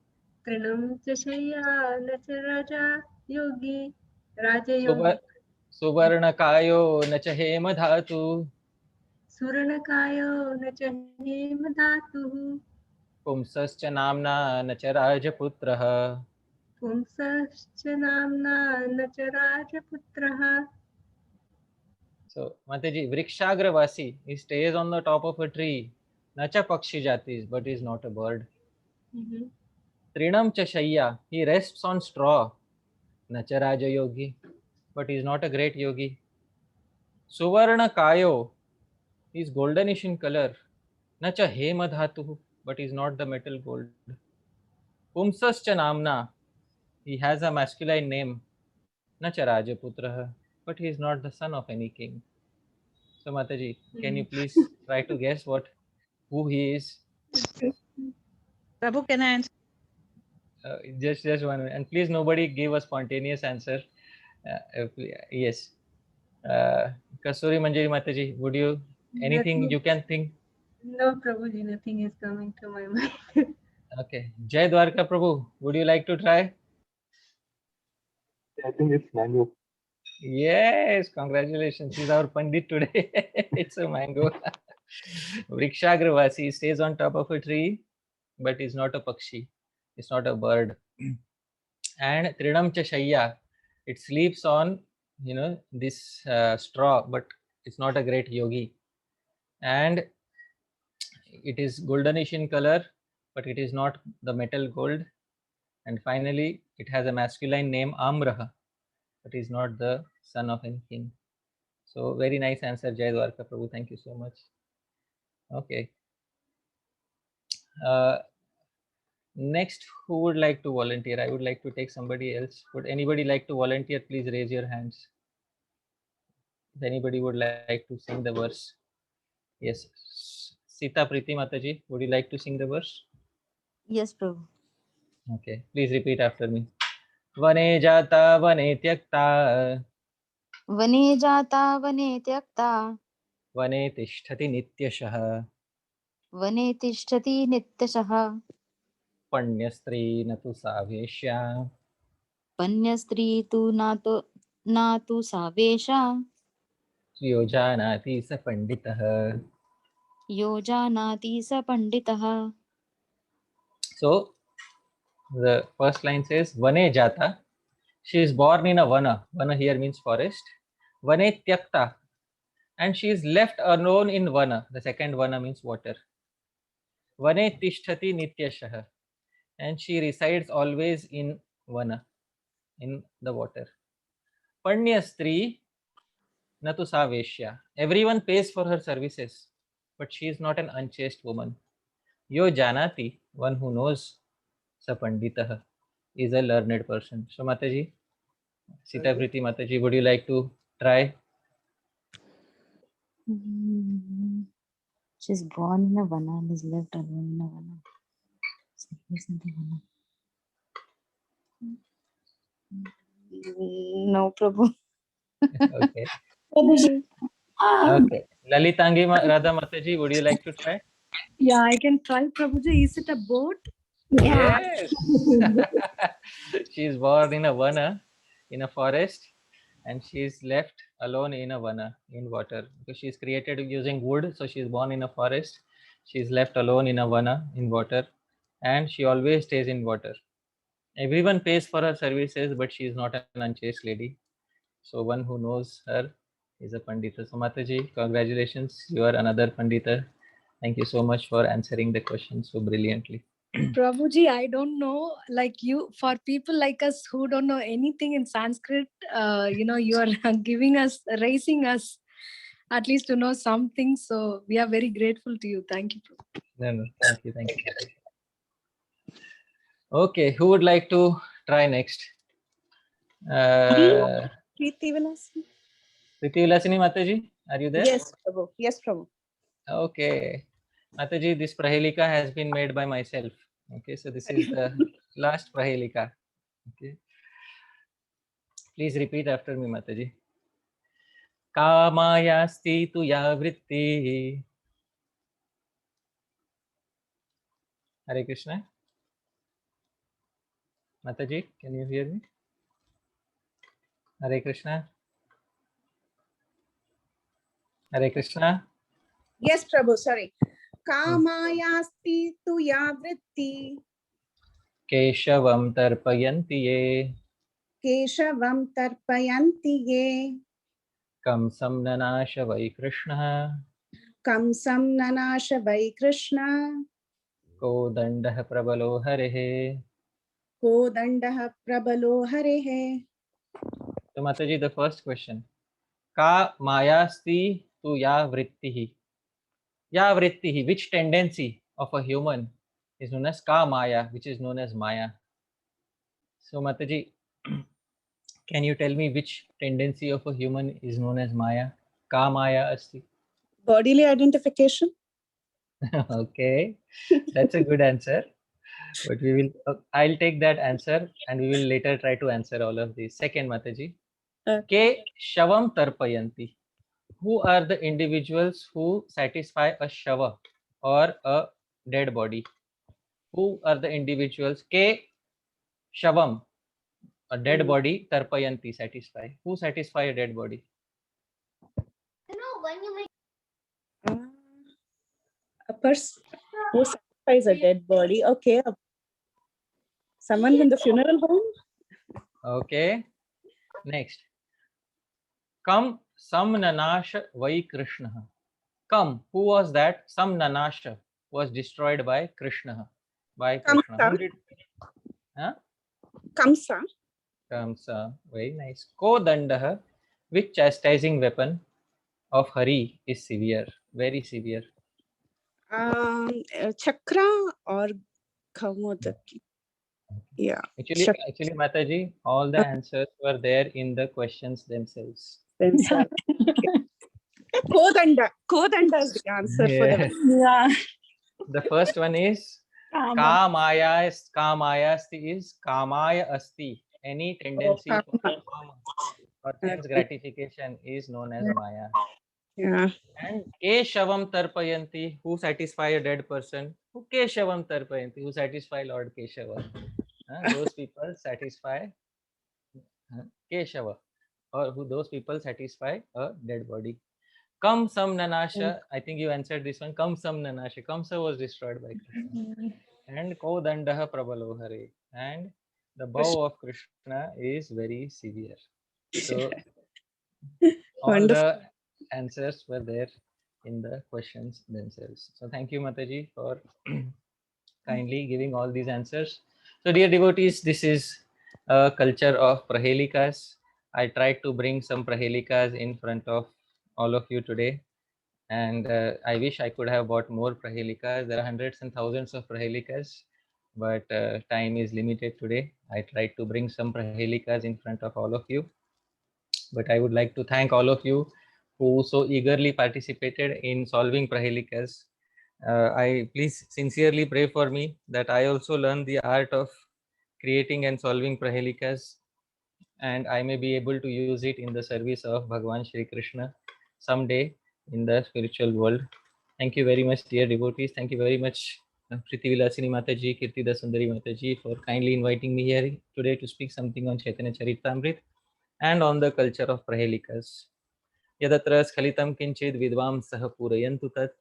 Trinam cha shayya na cha raja yogi. Raja yogi. Suvarnakayo na cha hema dhatu Suranakayo na cha hema dhatuh. Pumsascha namna na cha rajaputraha. Pumsascha namna na cha rajaputraha. So, Mataji, Vrikshagravasi, he stays on the top of a tree. Nacha pakshi jatis, but is not a bird. Trinam cha shayya, he rests on straw. Nacha raja yogi, but he is not a great yogi. Suvarna kayo, he is goldenish in color. Nacha hema dhatu, but is not the metal gold. Pumsascha namna, he has a masculine name. Nacha rajaputraha, but he is not the son of any king. So Mataji, can you please try to guess who he is? Prabhu, can I answer? Just 1 minute, and please nobody give a spontaneous answer. Yes. Kasturi Manjari Mataji, would you anything you can think? No, Prabhuji, nothing is coming to my mind. Okay. Jai Dwarka Prabhu, would you like to try? I think it's mango. Yes, congratulations. He's our Pandit today. It's a mango. Vrikshagravasi stays on top of a tree, but is not a pakshi. It's not a bird. And Trinam cha shayya, It sleeps on, this straw, but it's not a great yogi. And it is goldenish in color, but it is not the metal gold. And finally, it has a masculine name, Amraha, but is not the son of any king. So very nice answer, Jai Dwarka Prabhu. Thank you so much. Okay. Next, who would like to volunteer? I would like to take somebody else. Would anybody like to volunteer? Please raise your hands. If anybody would like to sing the verse. Yes. Sita Priti Mataji, would you like to sing the verse? Yes, Prabhu. Okay. Please repeat after me. Vane jata vane tyakta. Vane jata vane tyakta. Vane tishtati nityashah. Vane tishtati nityashah. Panyastri natu saveshya. Panyastri tu natu savesha. Yojanati sa panditah. Yojanati sa panditah. So the first line says Vane jata. She is born in a vana. Vana here means forest. Vane tyakta. And she is left alone in vana. The second vana means water. Vane tishtati nityashah. And she resides always in vana, in the water. Panyastri natu saveshya. Everyone pays for her services, but she is not an unchaste woman. Yo janati, one who knows, sa panditah, is a learned person. So Mataji, Sita Priti Mataji, would you like to try? She's born in a vana and is left alone in a vana. No, Prabhu. Okay. Okay. Lalitangi Radha Mataji, would you like to try? Yeah, I can try, Prabhuji. Is it a boat? Yes. She is born in a vana, in a forest, and she is left alone in a vana, in water. Because she is created using wood, so she is born in a forest. She is left alone in a vana, in water, and she always stays in water. Everyone pays for her services, but she is not an unchaste lady. So one who knows her is a Pandita. So Mataji, congratulations, you are another Pandita. Thank you so much for answering the question so brilliantly. Prabhuji, I don't know, like you, for people like us who don't know anything in Sanskrit, you are giving us, raising us at least to know something. So we are very grateful to you. Thank you. No, thank you, thank you. Okay, who would like to try next? Preeti Vilasini. Preeti Vilasini Mataji, are you there? Yes, Prabhu. Yes, Prabhu. Okay. Mataji, this Prahelika has been made by myself. Okay, so this is the last Prahelika. Okay. Please repeat after me, Mataji. Kamayasti tu ya vritti. Hare Krishna. Mataji, can you hear me? Hare Krishna. Hare Krishna. Yes, Prabhu. Sorry. Kamayasti tu ya vritti. Keshavam tarpayanti ye. Keshavam tarpayanti ye. Kamsam nanasha vai Krishna. Kamsam nanasha vai Krishna. Kodandah prabalo harehe. Kodandah prabalo harehe. So Mataji, the first question. Ka mayasti tu ya vrittihi. Ya vrittihi, which tendency of a human is known as ka maya, which is known as maya. So Mataji, can you tell me which tendency of a human is known as maya? Ka maya asti. Bodily identification. Okay, that's a good answer. But we will, I'll take that answer and we will later try to answer all of these. Second, Mataji. Ke shavam tarpayanti. Who are the individuals who satisfy a shava or a dead body? Who are the individuals? Ke shavam, a dead body, tarpayanti, satisfy. Who satisfy a dead body? A person who satisfies a dead body. Okay. Someone in the funeral home? Okay. Next. Kam Samnanasha Vai Krishna. Kam, who was that? Samnanasha was destroyed by Krishna. By Krishna. Kamsa. Who did? Huh? Kamsa. Kamsa. Very nice. Kodandaha, which chastising weapon of Hari is severe, very severe. Chakra or Kaumodaki. Yeah. Actually, Mataji, all the answers were there in the questions themselves. Themselves. Kodanda is the answer for the. Yeah. The first one is Kamaya is Kamaya Asti. Any tendency for karma or sense gratification is known as Maya. Yeah. And Keshavam Tarpayanti, who satisfy a dead person? Who Keshavam Tarpayanti, who satisfy Lord Keshava? Those people satisfy Keshava, or who those people satisfy a dead body. Kam Samnanasha, I think you answered this one. Kam Samnanasha, Kamsa was destroyed by Krishna. And Kodandaha Prabalo Hare. And the bow of Krishna is very severe. So all the answers were there in the questions themselves. So thank you, Mataji, for kindly giving all these answers. So dear devotees, this is a culture of Prahelikas. I tried to bring some Prahelikas in front of all of you today. And I wish I could have bought more Prahelikas. There are hundreds and thousands of Prahelikas, but time is limited today. I tried to bring some Prahelikas in front of all of you. But I would like to thank all of you who so eagerly participated in solving Prahelikas. I please sincerely pray for me that I also learn the art of creating and solving Prahelikas, and I may be able to use it in the service of Bhagwan Shri Krishna someday in the spiritual world. Thank you very much, dear devotees. Thank you very much, Priti Vilasini Mataji, Kirtida Sundari Mataji, for kindly inviting me here today to speak something on Chaitanya Charitamrita and on the culture of Prahelikas. Yadatra Schalitam Kinchid Vidvamsah Purayantu Tat,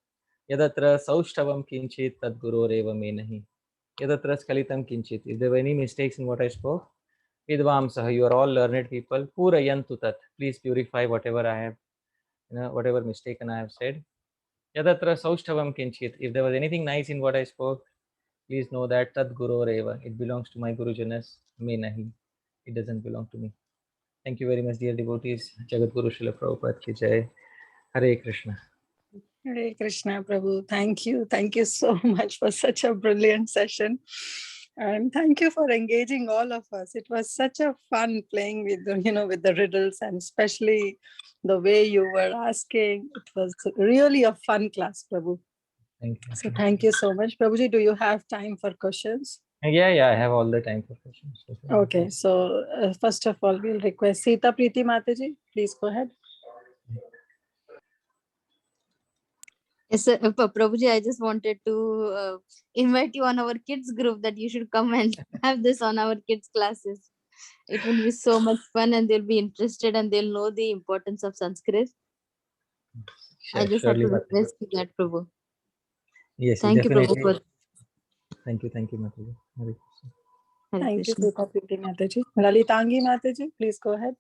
Yadatra Saushthavam Kinchid Tad Guroreva Me Nahi. Yadatra Schalitam Kinchid. If there were any mistakes in what I spoke, Vidvamsah, you are all learned people. Purayantu Tat. Please purify whatever I have, whatever mistaken I have said. Yadatra Saushthavam Kinchit. If there was anything nice in what I spoke, please know that Tad Guroreva. It belongs to my Gurujanas. Me Nahi. It doesn't belong to me. Thank you very much, dear devotees. Jagat Guru Srila Prabhupada ki jai. Hare Krishna. Hare Krishna, Prabhu. Thank you. Thank you so much for such a brilliant session. And thank you for engaging all of us. It was such a fun playing with with the riddles, and especially the way you were asking. It was really a fun class, Prabhu. Thank you. So thank you so much. Prabhuji, do you have time for questions? Yeah, I have all the time for questions. Okay, so first of all, we'll request Sita Preeti Mataji. Please go ahead. Yes, sir. Prabhuji, I just wanted to invite you on our kids group, that you should come and have this on our kids classes. It will be so much fun, and they'll be interested, and they'll know the importance of Sanskrit. I just have to request you that, Prabhu. Yes, thank definitely. You, Prabhu. Thank you, Mataji. Thank you, Sita Preeti Mataji. Lalitangi Mataji, please go ahead.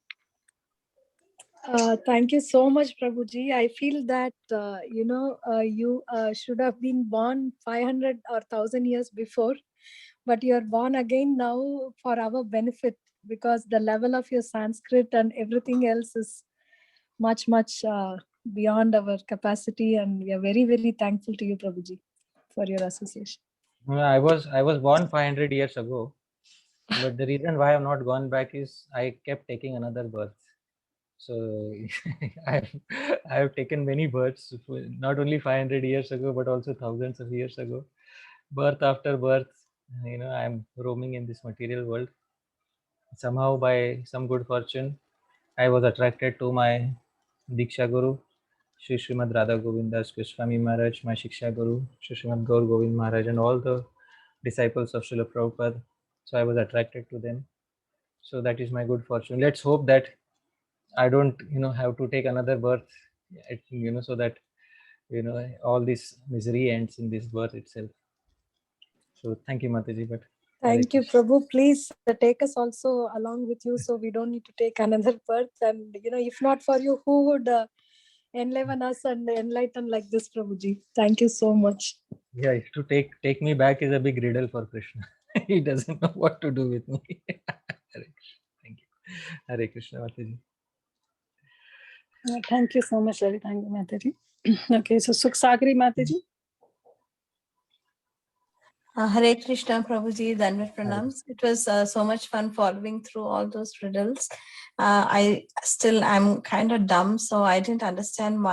Thank you so much, Prabhuji. I feel that, you should have been born 500 or 1000 years before, but you are born again now for our benefit, because the level of your Sanskrit and everything else is much, much beyond our capacity. And we are very, very thankful to you, Prabhuji, for your association. I was born 500 years ago, but the reason why I have not gone back is I kept taking another birth. So I have taken many births, not only 500 years ago, but also thousands of years ago. Birth after birth, I'm roaming in this material world. Somehow, by some good fortune, I was attracted to my Diksha Guru, Shri Srimad Radha Govindas Goswami Maharaj, my Shiksha Guru, Shri Srimad Gaur Govind Maharaj, and all the disciples of Srila Prabhupada. So I was attracted to them. So that is my good fortune. Let's hope that I don't, have to take another birth, so that, all this misery ends in this birth itself. So thank you, Mataji. But Thank you, Prabhu. Please take us also along with you so we don't need to take another birth. And, if not for you, who would enliven us and enlighten like this, Prabhuji? Thank you so much. Yeah, if to take me back is a big riddle for Krishna. He doesn't know what to do with me. Hare Krishna. Thank you. Hare Krishna, Mataji. Thank you so much, Ravi. Thank you, Mataji. Okay, so Suksagri Mataji. Hare Krishna, Prabhuji, Dandavat Pranams. It was so much fun following through all those riddles. I'm kind of dumb, so I didn't understand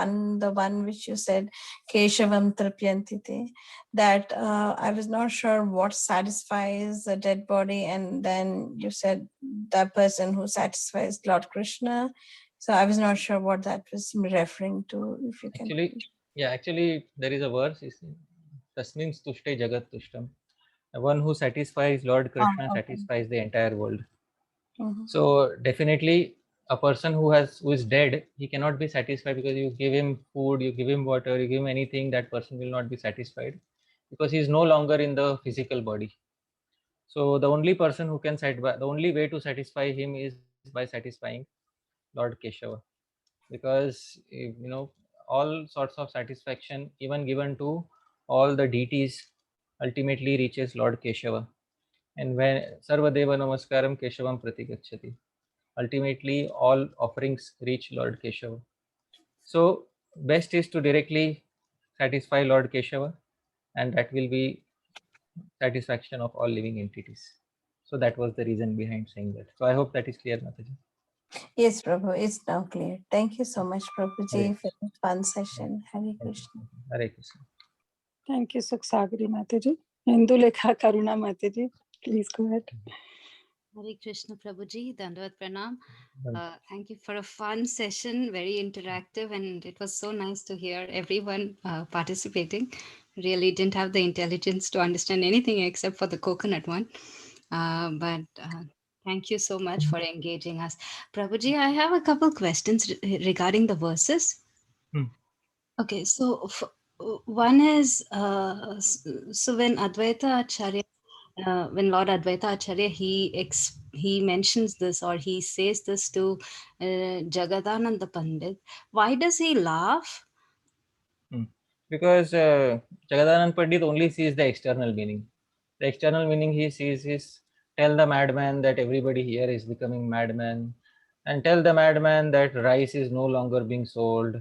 the one which you said, Keshavam Trapyantite, that I was not sure what satisfies a dead body, and then you said the person who satisfies Lord Krishna. So I was not sure what that was referring to, if you can. Actually, there is a verse, Tasmin Tushte Jagat Tushtam. One who satisfies Lord Krishna satisfies the entire world. So definitely a person who is dead, he cannot be satisfied, because you give him food, you give him water, you give him anything, that person will not be satisfied, because he is no longer in the physical body. So the only person who can the only way to satisfy him is by satisfying Lord Keshava, because all sorts of satisfaction, even given to all the deities, ultimately reaches Lord Keshava. And when Sarvadeva Namaskaram Keshavam Pratigachati, ultimately all offerings reach Lord Keshava. So best is to directly satisfy Lord Keshava, and that will be satisfaction of all living entities. So that was the reason behind saying that. So I hope that is clear, Mataji. Yes, Prabhu, it's now clear. Thank you so much, Prabhuji, for the fun session. Hare Krishna. Hare Krishna. Thank you, Suksagri Mataji. Indulekha Karuna Mataji, please go ahead. Hare Krishna, Prabhuji, Dandavat Pranam. Thank you for a fun session, very interactive, and it was so nice to hear everyone participating. Really didn't have the intelligence to understand anything except for the coconut one. But thank you so much for engaging us. Prabhuji, I have a couple questions regarding the verses. Okay, so one is, so when Advaita Acharya, when Lord Advaita Acharya, he mentions this, or he says this to Jagadananda Pandit, why does he laugh? Because Jagadanand Pandit only sees the external meaning. The external meaning he sees is, tell the madman that everybody here is becoming madman, and tell the madman that rice is no longer being sold,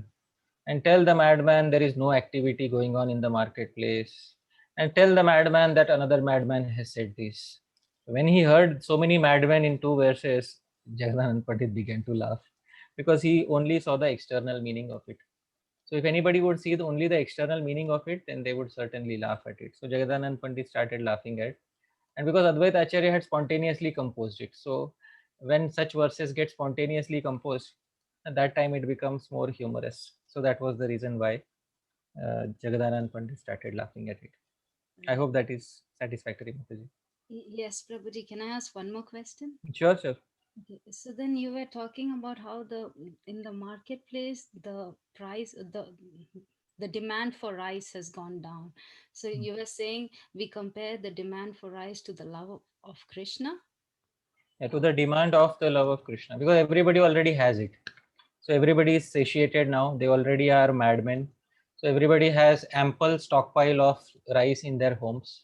and tell the madman there is no activity going on in the marketplace, and tell the madman that another madman has said this. When he heard so many madmen in two verses, Jagadanand Pandit began to laugh, because he only saw the external meaning of it. So if anybody would see only the external meaning of it, then they would certainly laugh at it. So Jagadanand Pandit started laughing at it. And because Advaita Acharya had spontaneously composed it. So when such verses get spontaneously composed, at that time it becomes more humorous. So that was the reason why Jagadanand Pandit started laughing at it. I hope that is satisfactory, Mataji. Yes, Prabhuji, can I ask one more question? Sure. Okay, so then you were talking about how in the marketplace the price, the demand for rice has gone down. So you were saying we compare the demand for rice to the love of Krishna? Yeah, to the demand of the love of Krishna, because everybody already has it. So everybody is satiated now. They already are madmen. So everybody has ample stockpile of rice in their homes.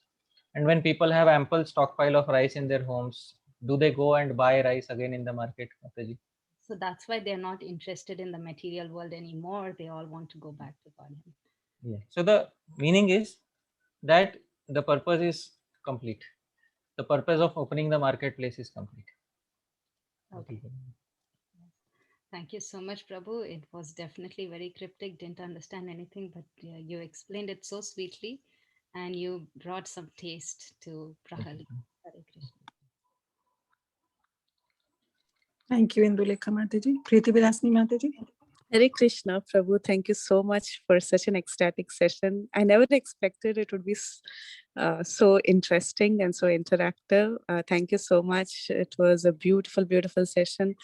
And when people have ample stockpile of rice in their homes, do they go and buy rice again in the market, Mataji? So that's why they're not interested in the material world anymore. They all want to go back to Godhead. Yeah. So the meaning is that the purpose is complete. The purpose of opening the marketplace is complete. Okay. Thank you so much, Prabhu. It was definitely very cryptic. Didn't understand anything, but you explained it so sweetly, and you brought some taste to Prahali. Hare Krishna. Thank you, Indulekha Mataji. Preeti Vilasni Mataji. Hare Krishna, Prabhu. Thank you so much for such an ecstatic session. I never expected it would be so interesting and so interactive. Thank you so much. It was a beautiful, beautiful session.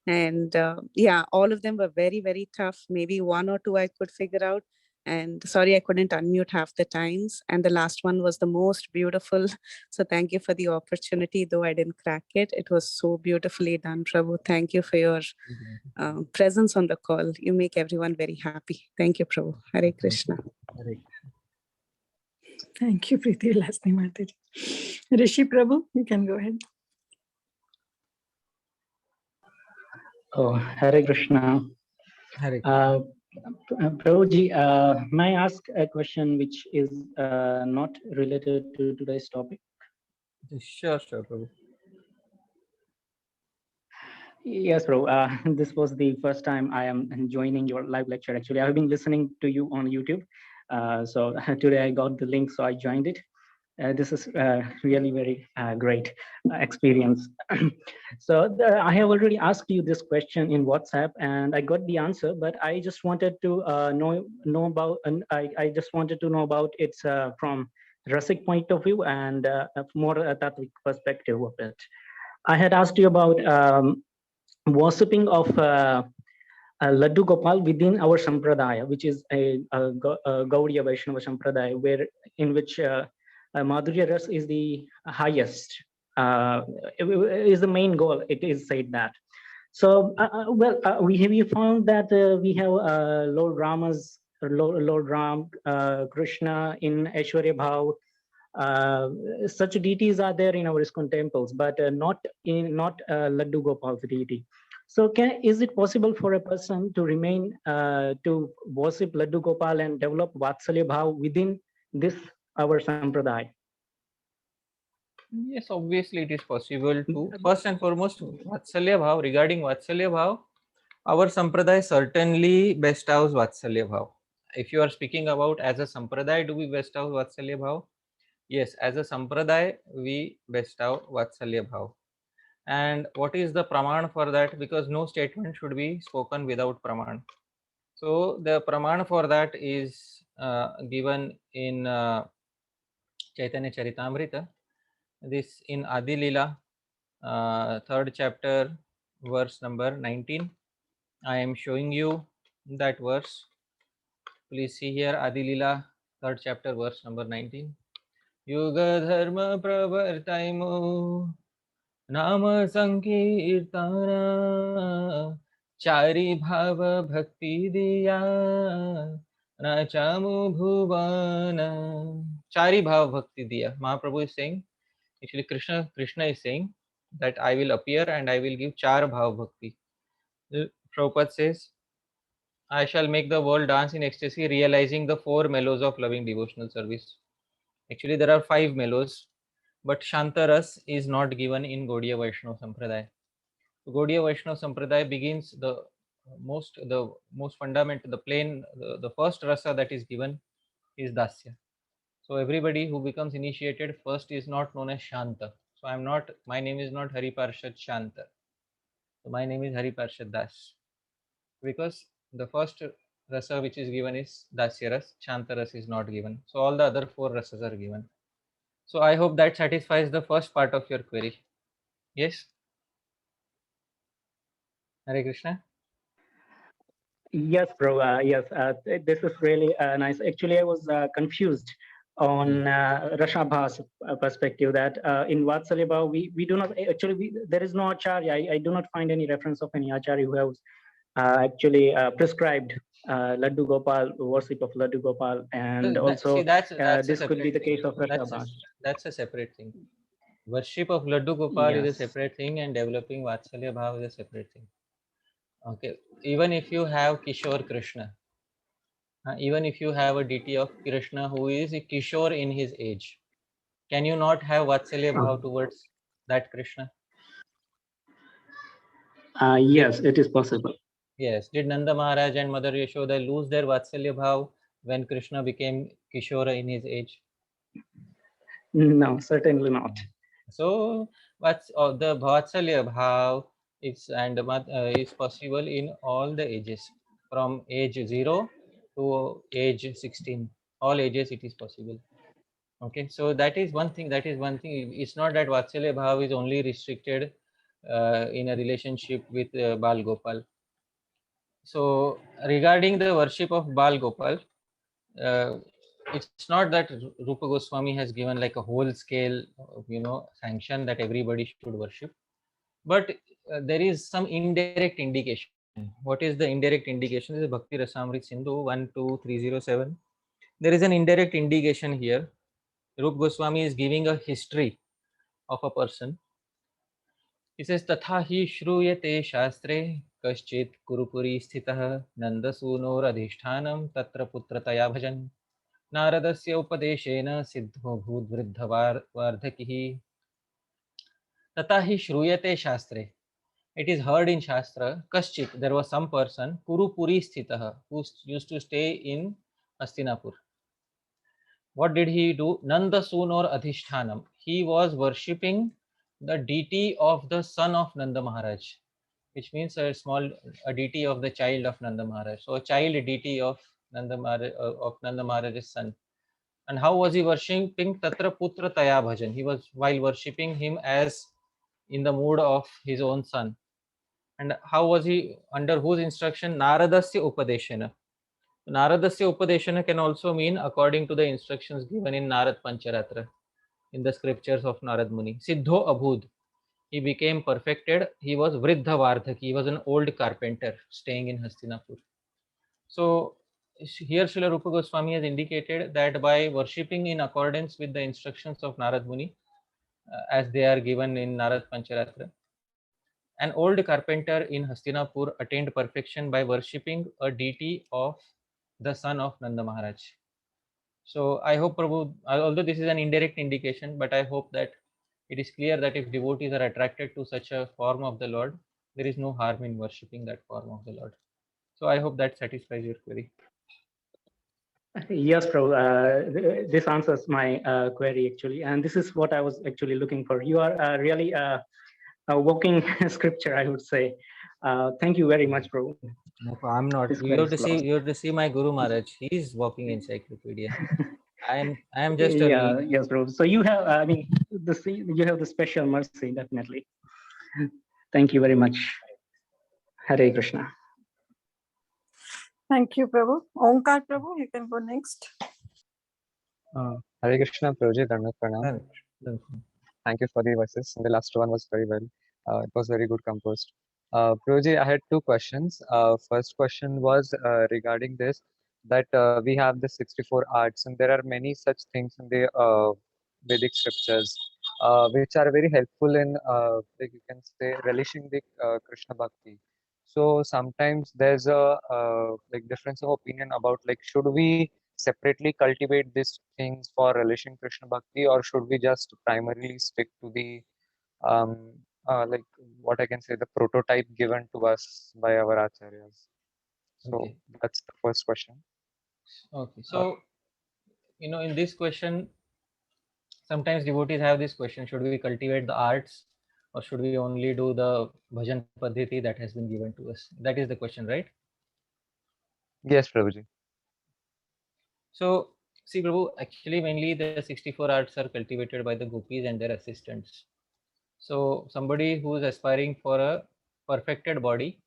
And yeah, all of them were very, very tough. Maybe one or two I could figure out. And sorry, I couldn't unmute half the times. And the last one was the most beautiful. So thank you for the opportunity, though I didn't crack it. It was so beautifully done, Prabhu. Thank you for your presence on the call. You make everyone very happy. Thank you, Prabhu. Hare Krishna. Hare Thank you, Preeti Lasni Mataji. Rishi Prabhu, you can go ahead. Oh, Hare Krishna. Hare Prabhuji, may I ask a question which is not related to today's topic? Sure, Prabhu. Yes, bro. This was the first time I am joining your live lecture. Actually, I've been listening to you on YouTube. So today I got the link, so I joined it. This is really very great experience. So I have already asked you this question in WhatsApp, and I got the answer. But I just wanted to know about, and I just wanted to know about its from Rasic point of view and a more Tattvic perspective of it. I had asked you about worshipping of Laddu Gopal within our Sampradaya, which is a Gaudiya Vaishnava Sampradaya, where in which Madhurya Ras is the highest, is the main goal. It is said that. So, we found that we have Lord Ram, Krishna in Aishwarya Bhav. Such deities are there in our ISKCON temples, but not Laddu Gopal's deity. So, is it possible for a person to remain to worship Laddu Gopal and develop Vatsalya Bhav within this our sampradaya? Yes, obviously it is possible to. First and foremost, Vatsalya Bhav, regarding Vatsalya Bhav, our sampradaya certainly bestows Vatsalya Bhav. If you are speaking about as a sampradaya, do we bestow Vatsalya Bhav? Yes, as a sampradaya, we bestow Vatsalya Bhav. And what is the praman for that? Because no statement should be spoken without praman. So the praman for that is given in Chaitanya Charitamrita. This in Adi Lila, 3rd chapter, verse number 19. I am showing you that verse. Please see here, Adi Lila, 3rd chapter, verse number 19. Yuga dharma pravartaimo Nama Sankirtana Chari Bhava Bhakti Diya Nachamu Bhuvana. Chari Bhava Bhakti Diya. Mahaprabhu is saying, actually Krishna is saying that I will appear and I will give Char Bhava Bhakti. Prabhupada says, I shall make the world dance in ecstasy, realizing the 4 mellows of loving devotional service. Actually, there are 5 mellows, but Shantaras is not given in Gaudiya Vaishnava Sampradaya. Gaudiya Vaishnava Sampradaya begins the most fundamental, the first rasa that is given is Dasya. So everybody who becomes initiated first is not known as Shanta. So my name is not Hari Parshad Shanta. So my name is Hari Parshad Das. Because the first rasa which is given is Dasya Ras, Shanta Ras is not given. So all the other 4 rasas are given. So I hope that satisfies the first part of your query. Yes? Hare Krishna. Yes, bro. Yes, this is really nice. Actually, I was confused on Rashabha's perspective that in Vatsalya Bhav, we do not, actually, there is no Acharya. I do not find any reference of any Acharya who has actually prescribed Laddu Gopal, worship of Laddu Gopal, and also this could be the case of Rashabha. That's a separate thing. Worship of Laddu Gopal is a separate thing, and developing Vatsalya Bhav is a separate thing. Okay, even if you have Kishore Krishna, even if you have a deity of Krishna who is a Kishore in his age, can you not have Vatsalya Bhav towards that Krishna? Yes, it is possible. Yes. Did Nanda Maharaj and Mother Yashoda lose their Vatsalya Bhav when Krishna became Kishora in his age? No, certainly not. So, what's the Vatsalya Bhav is possible in all the ages, from age 0 to age 16. All ages it is possible. Okay, so that is one thing. It's not that Vatsalya Bhav is only restricted in a relationship with Bal Gopal. So regarding the worship of Bal Gopal, it's not that Rupa Goswami has given like a whole scale, sanction that everybody should worship, but there is some indirect indication. What is the indirect indication? This is Bhakti Rasamrit Sindhu 12307. There is an indirect indication here. Rupa Goswami is giving a history of a person. He says, Tatha hi shruyate shastre kaschit kurupuri sthitah nandasuno radhishthanam tatra putrataya bhajan naradasya upadeshena siddho bhud vardhakihi Tatha hi shruyate shastre. It is heard in Shastra, Kaschit, there was some person, Kurupuri Sthitaha, who used to stay in Hastinapur. What did he do? Nanda Sunor Adhishthanam. He was worshipping the deity of the son of Nanda Maharaj, which means a deity of the child of Nanda Maharaj. So a child deity of Nanda Maharaj's son. And how was he worshipping? Tatra Putra Taya Bhajan. He was while worshipping him as in the mood of his own son. And how was he? Under whose instruction? Naradasya Upadeshana. Naradasya Upadeshana can also mean according to the instructions given in Narad Pancharatra, in the scriptures of Narad Muni. Siddho Abhud. He became perfected. He was Vriddha Vardhaki. He was an old carpenter staying in Hastinapur. So here Srila Rupa Goswami has indicated that by worshipping in accordance with the instructions of Narad Muni, as they are given in Narad Pancharatra, an old carpenter in Hastinapur attained perfection by worshipping a deity of the son of Nanda Maharaj. So I hope, Prabhu, although this is an indirect indication, but I hope that it is clear that if devotees are attracted to such a form of the Lord, there is no harm in worshipping that form of the Lord. So I hope that satisfies your query. Yes, Prabhu. This answers my query actually, and this is what I was actually looking for. You are really a walking scripture, I would say. Thank you very much, Prabhu. No, I'm not. You have to see my Guru Maharaj. He is walking encyclopedia. I am just a yes, Prabhu. So you have, I mean, you have the special mercy, definitely. Thank you very much. Hare Krishna. Thank you, Prabhu. Omkar Prabhu, you can go next. Hare Krishna, Prabhuji, Dhanvat Pranam. Thank you for the verses. The last one was very well. It was very good composed. Prabhuji, I had two questions. First question was regarding this, that we have the 64 arts, and there are many such things in the Vedic scriptures, which are very helpful in, like you can say, relishing the Krishna Bhakti. So sometimes there's a like difference of opinion about like, should we separately cultivate these things for relishing Krishna Bhakti, or should we just primarily stick to the like what I can say, the prototype given to us by our acharyas? So Okay. that's the first question. Okay. So, in this question, sometimes devotees have this question: should we cultivate the arts, or should we only do the bhajan paddhati that has been given to us? That is the question, right? Yes, Prabhuji. So, see, Prabhu, actually, mainly the 64 arts are cultivated by the gopis and their assistants. So, somebody who is aspiring for a perfected body,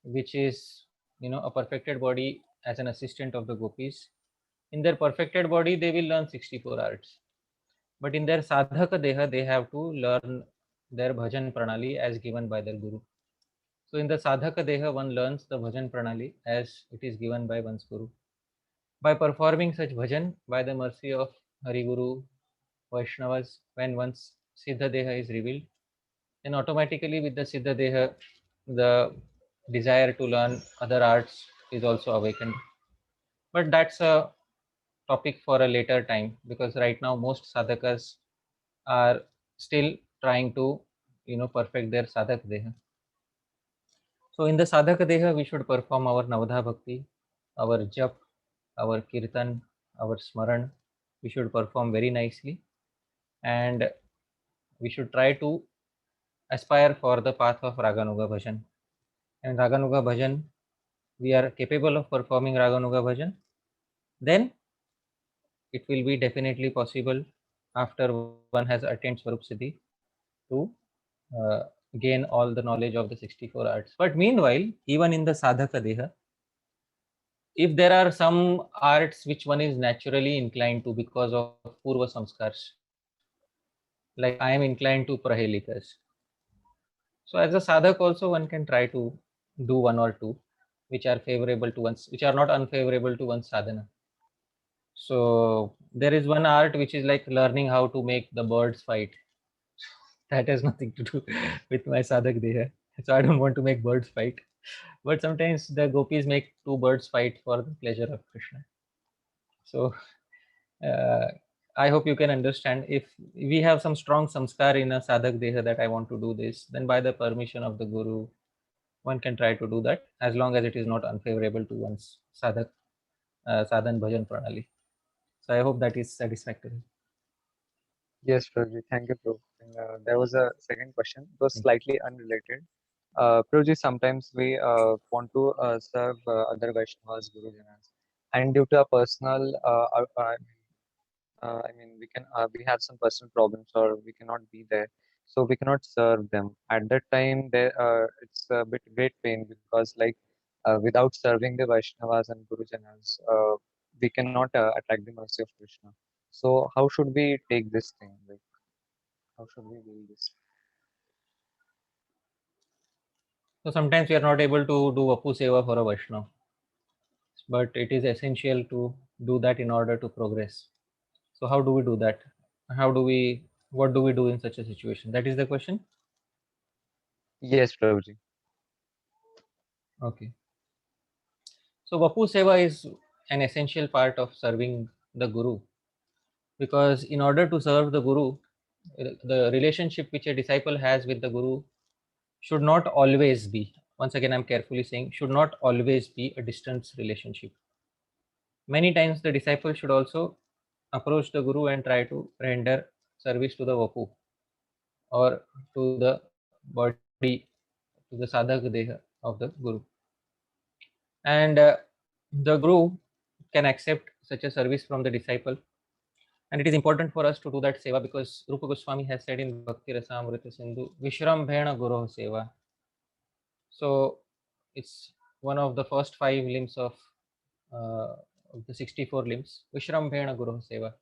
which is, a perfected body as an assistant of the gopis, in their perfected body, they will learn 64 arts. But in their sadhaka deha, they have to learn their bhajan pranali as given by their guru. So in the sadhaka deha, one learns the bhajan pranali as it is given by one's guru. By performing such bhajan, by the mercy of Hari Guru, Vaishnavas, when one's siddha deha is revealed, then automatically with the siddha deha, the desire to learn other arts is also awakened. But that's a topic for a later time, because right now most sadhakas are still trying to perfect their sadhak deha. So in the sadhaka deha, we should perform our Navadha Bhakti, our jap, our kirtan, our smaran. We should perform very nicely, and we should try to aspire for the path of Raganuga Bhajan. And Raganuga Bhajan, we are capable of performing Raganuga Bhajan, then it will be definitely possible after one has attained Swarup Siddhi to gain all the knowledge of the 64 arts. But meanwhile, even in the sadhaka deha, if there are some arts which one is naturally inclined to because of Purva Samskars, like I am inclined to Prahelikas. So as a sadhak also one can try to do one or two which are favorable to one's, which are not unfavorable to one's sadhana. So there is one art which is like learning how to make the birds fight. That has nothing to do with my sadhak deha. So I don't want to make birds fight. But sometimes the gopis make two birds fight for the pleasure of Krishna. So I hope you can understand, if we have some strong samskar in a sadhak deha that I want to do this, then by the permission of the guru, one can try to do that as long as it is not unfavorable to one's sadhak, sadhan bhajan pranali. So I hope that is satisfactory. Yes, Prabhuji, thank you, Prabhu. And, there was a second question. It was slightly unrelated. Prabhuji, sometimes we want to serve other Vaishnavas, Gurujanas, and due to a personal, I mean, we have some personal problems or we cannot be there, so we cannot serve them. At that time, it's a bit great pain because, like, without serving the Vaishnavas and Gurujanas, we cannot attract the mercy of Krishna. So, how should we take this thing? Like, how should we deal this? So sometimes we are not able to do Vapu Seva for a Vaishnava, but it is essential to do that in order to progress. So how do we do that? What do we do in such a situation? That is the question? Yes, Prabhuji. Okay. So Vapu Seva is an essential part of serving the Guru, because in order to serve the Guru, the relationship which a disciple has with the Guru should not always be, once again I'm carefully saying, should not always be a distance relationship. Many times the disciple should also approach the Guru and try to render service to the Vapu or to the body, to the sadhak deha of the Guru. And the Guru can accept such a service from the disciple. And it is important for us to do that seva, because Rupa Goswami has said in Bhakti Rasamrita Sindhu, Vishrambhena Guru Seva. So it's one of the first 5 limbs of the 64 limbs, Vishrambhena Guru Seva.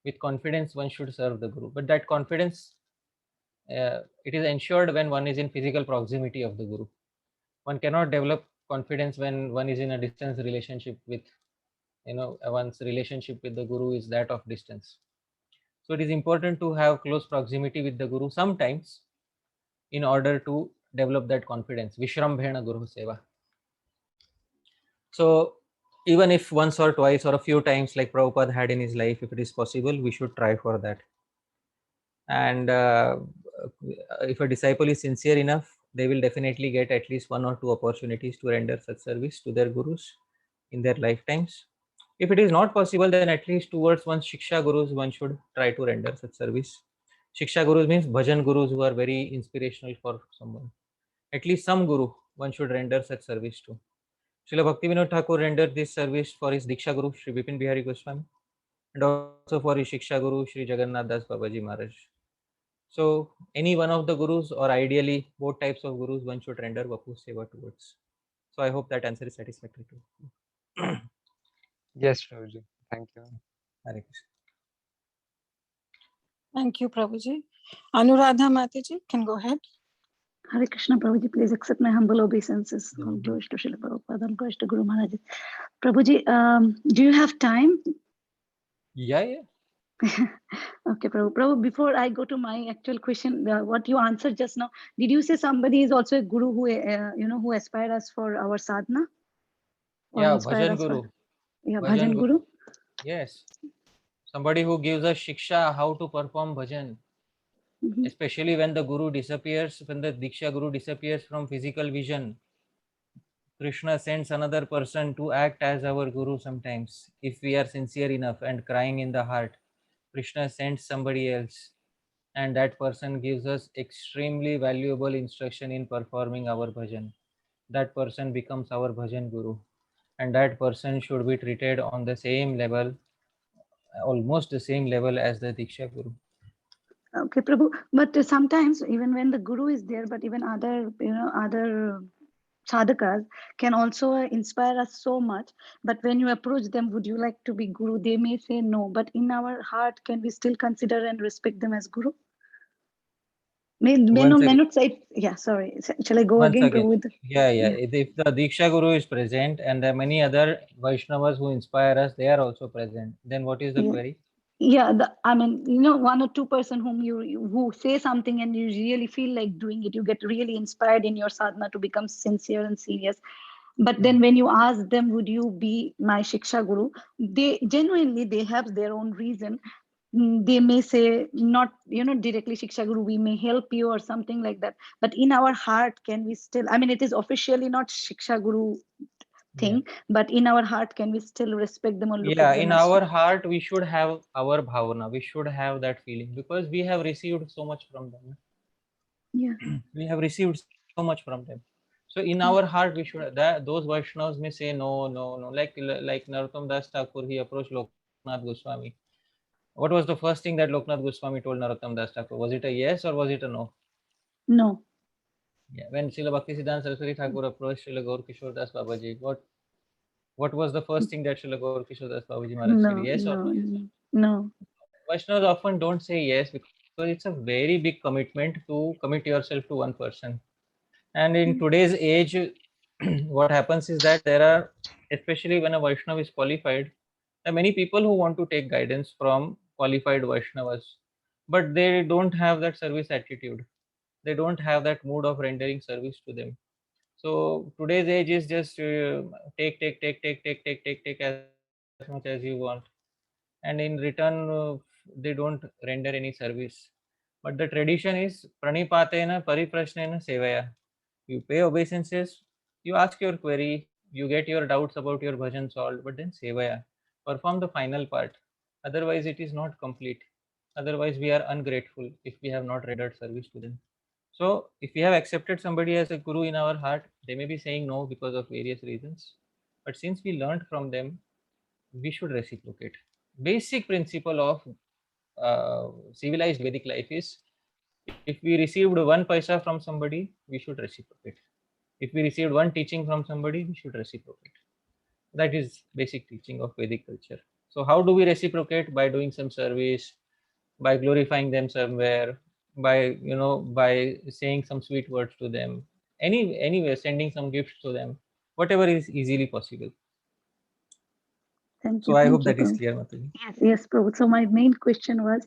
With confidence one should serve the Guru, but that confidence, it is ensured when one is in physical proximity of the Guru. One cannot develop confidence when one is in a distance relationship with, one's relationship with the Guru is that of distance. So it is important to have close proximity with the Guru sometimes in order to develop that confidence. Vishrambhena Guru Seva. So even if once or twice or a few times like Prabhupada had in his life, if it is possible, we should try for that. And if a disciple is sincere enough, they will definitely get at least 1 or 2 opportunities to render such service to their gurus in their lifetimes. If it is not possible, then at least towards one's Shiksha Gurus, one should try to render such service. Shiksha Gurus means Bhajan Gurus who are very inspirational for someone. At least some Guru one should render such service to. Srila Bhaktivinoda Thakur rendered this service for his Diksha Guru, Sri Bipin Bihari Goswami, and also for his Shiksha Guru, Sri Jagannath Das Babaji Maharaj. So any one of the Gurus, or ideally both types of Gurus, one should render Vapu Seva towards. So I hope that answer is satisfactory to you. Yes, Prabhuji. Thank you. Hare Krishna. Thank you, Prabhuji. Anuradha Mataji, can go ahead. Hare Krishna, Prabhuji, please accept my humble obeisances. All glories to Srila Prabhupada, all glories to Guru Maharaj. Prabhuji, do you have time? Yeah. Okay, Prabhu, before I go to my actual question, what you answered just now, did you say somebody is also a guru who, who aspire us for our sadhana? Or Yeah, inspire Bhajan us Guru. Yeah, Bhajan Guru. Yes. Somebody who gives us Shiksha how to perform Bhajan. Especially when the Guru disappears, when the Diksha Guru disappears from physical vision. Krishna sends another person to act as our Guru sometimes. If we are sincere enough and crying in the heart, Krishna sends somebody else, and that person gives us extremely valuable instruction in performing our bhajan. That person becomes our bhajan Guru, and that person should be treated on the same level, almost the same level as the Diksha Guru. Okay, Prabhu, but sometimes even when the Guru is there, but even other, other sadhakas can also inspire us so much, but when you approach them, would you like to be guru, they may say no, but in our heart can we still consider and respect them as guru? Once again, not say, yeah, sorry, shall I go once again, again, Prabhu? yeah. If the Diksha Guru is present and there are many other Vaishnavas who inspire us, they are also present, then what is the Yeah. query? Yeah, I mean, you know, 1 or 2 person whom who say something and you really feel like doing it, you get really inspired in your sadhana to become sincere and serious. But then when you ask them, would you be my Shiksha Guru, they genuinely, they have their own reason. They may say not, you know, directly Shiksha Guru, we may help you or something like that, but in our heart can we still, I mean, it is officially not Shiksha Guru thing, but in our heart can we still respect them or look at them In as our heart we should have our bhavana, we should have that feeling, because we have received so much from them. Yeah. We have received so much from them. So in our heart we should, that those Vaishnavas may say no, like Narottam Das Thakur, he approached Loknath Goswami. What was the first thing that Loknath Goswami told Narottam Das Thakur? Was it a yes or was it a no? No. Yeah. When Srila Bhaktisiddhanta Saraswati Thakur approached Srila Gaur Kishore Das Babaji, what was the first thing that Srila Gaur Kishore Das Babaji Maharaj said? Yes or no? No. Vaishnavas often don't say yes because it's a very big commitment to commit yourself to one person. And in today's age, what happens is that there are, especially when a Vaishnava is qualified, there are many people who want to take guidance from qualified Vaishnavas, but they don't have that service attitude. They don't have that mood of rendering service to them. So today's age is just take as much as you want, and in return they don't render any service. But the tradition is pranipatena pariprashnena sevaya. You pay obeisances, you ask your query, you get your doubts about your bhajan solved, but then sevaya, perform the final part. Otherwise it is not complete. Otherwise we are ungrateful if we have not rendered service to them. So if we have accepted somebody as a guru in our heart, they may be saying no because of various reasons, but since we learned from them, we should reciprocate. Basic principle of civilized Vedic life is, if we received 1 paisa from somebody, we should reciprocate. If we received 1 teaching from somebody, we should reciprocate. That is basic teaching of Vedic culture. So how do we reciprocate? By doing some service, by glorifying them somewhere, by by saying some sweet words to them, anyway, sending some gifts to them, whatever is easily possible. Thank So you. I Thank hope you, that is Prabhu. clear, Mataji. Yes, Prabhu. So my main question was,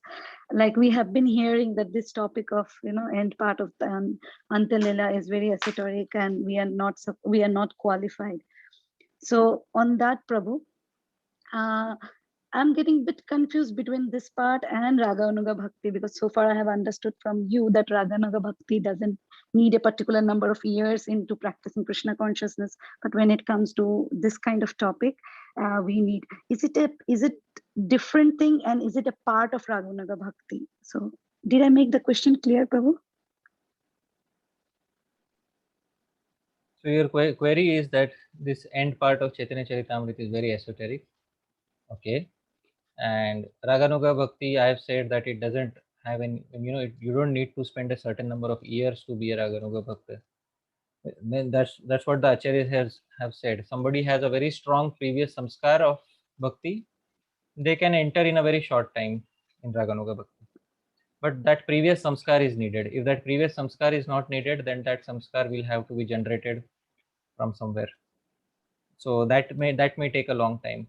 like, we have been hearing that this topic of, you know, end part of the Antalila is very esoteric and we are not qualified. So on that, Prabhu, I'm getting a bit confused between this part and Raganuga Bhakti, because so far I have understood from you that Raganuga Bhakti doesn't need a particular number of years into practicing Krishna consciousness. But when it comes to this kind of topic, we need, is it different thing, and is it a part of Raganuga Bhakti? So did I make the question clear, Prabhu? So your query is that this end part of Chaitanya Charitamrita is very esoteric. Okay. And Raganuga Bhakti, I have said that it doesn't have any, you don't need to spend a certain number of years to be a Raganuga Bhakta. Then that's what the Acharyas have said. Somebody has a very strong previous samskar of Bhakti, they can enter in a very short time in Raganuga Bhakti. But that previous samskar is needed. If that previous samskar is not needed, then that samskar will have to be generated from somewhere. So that may take a long time.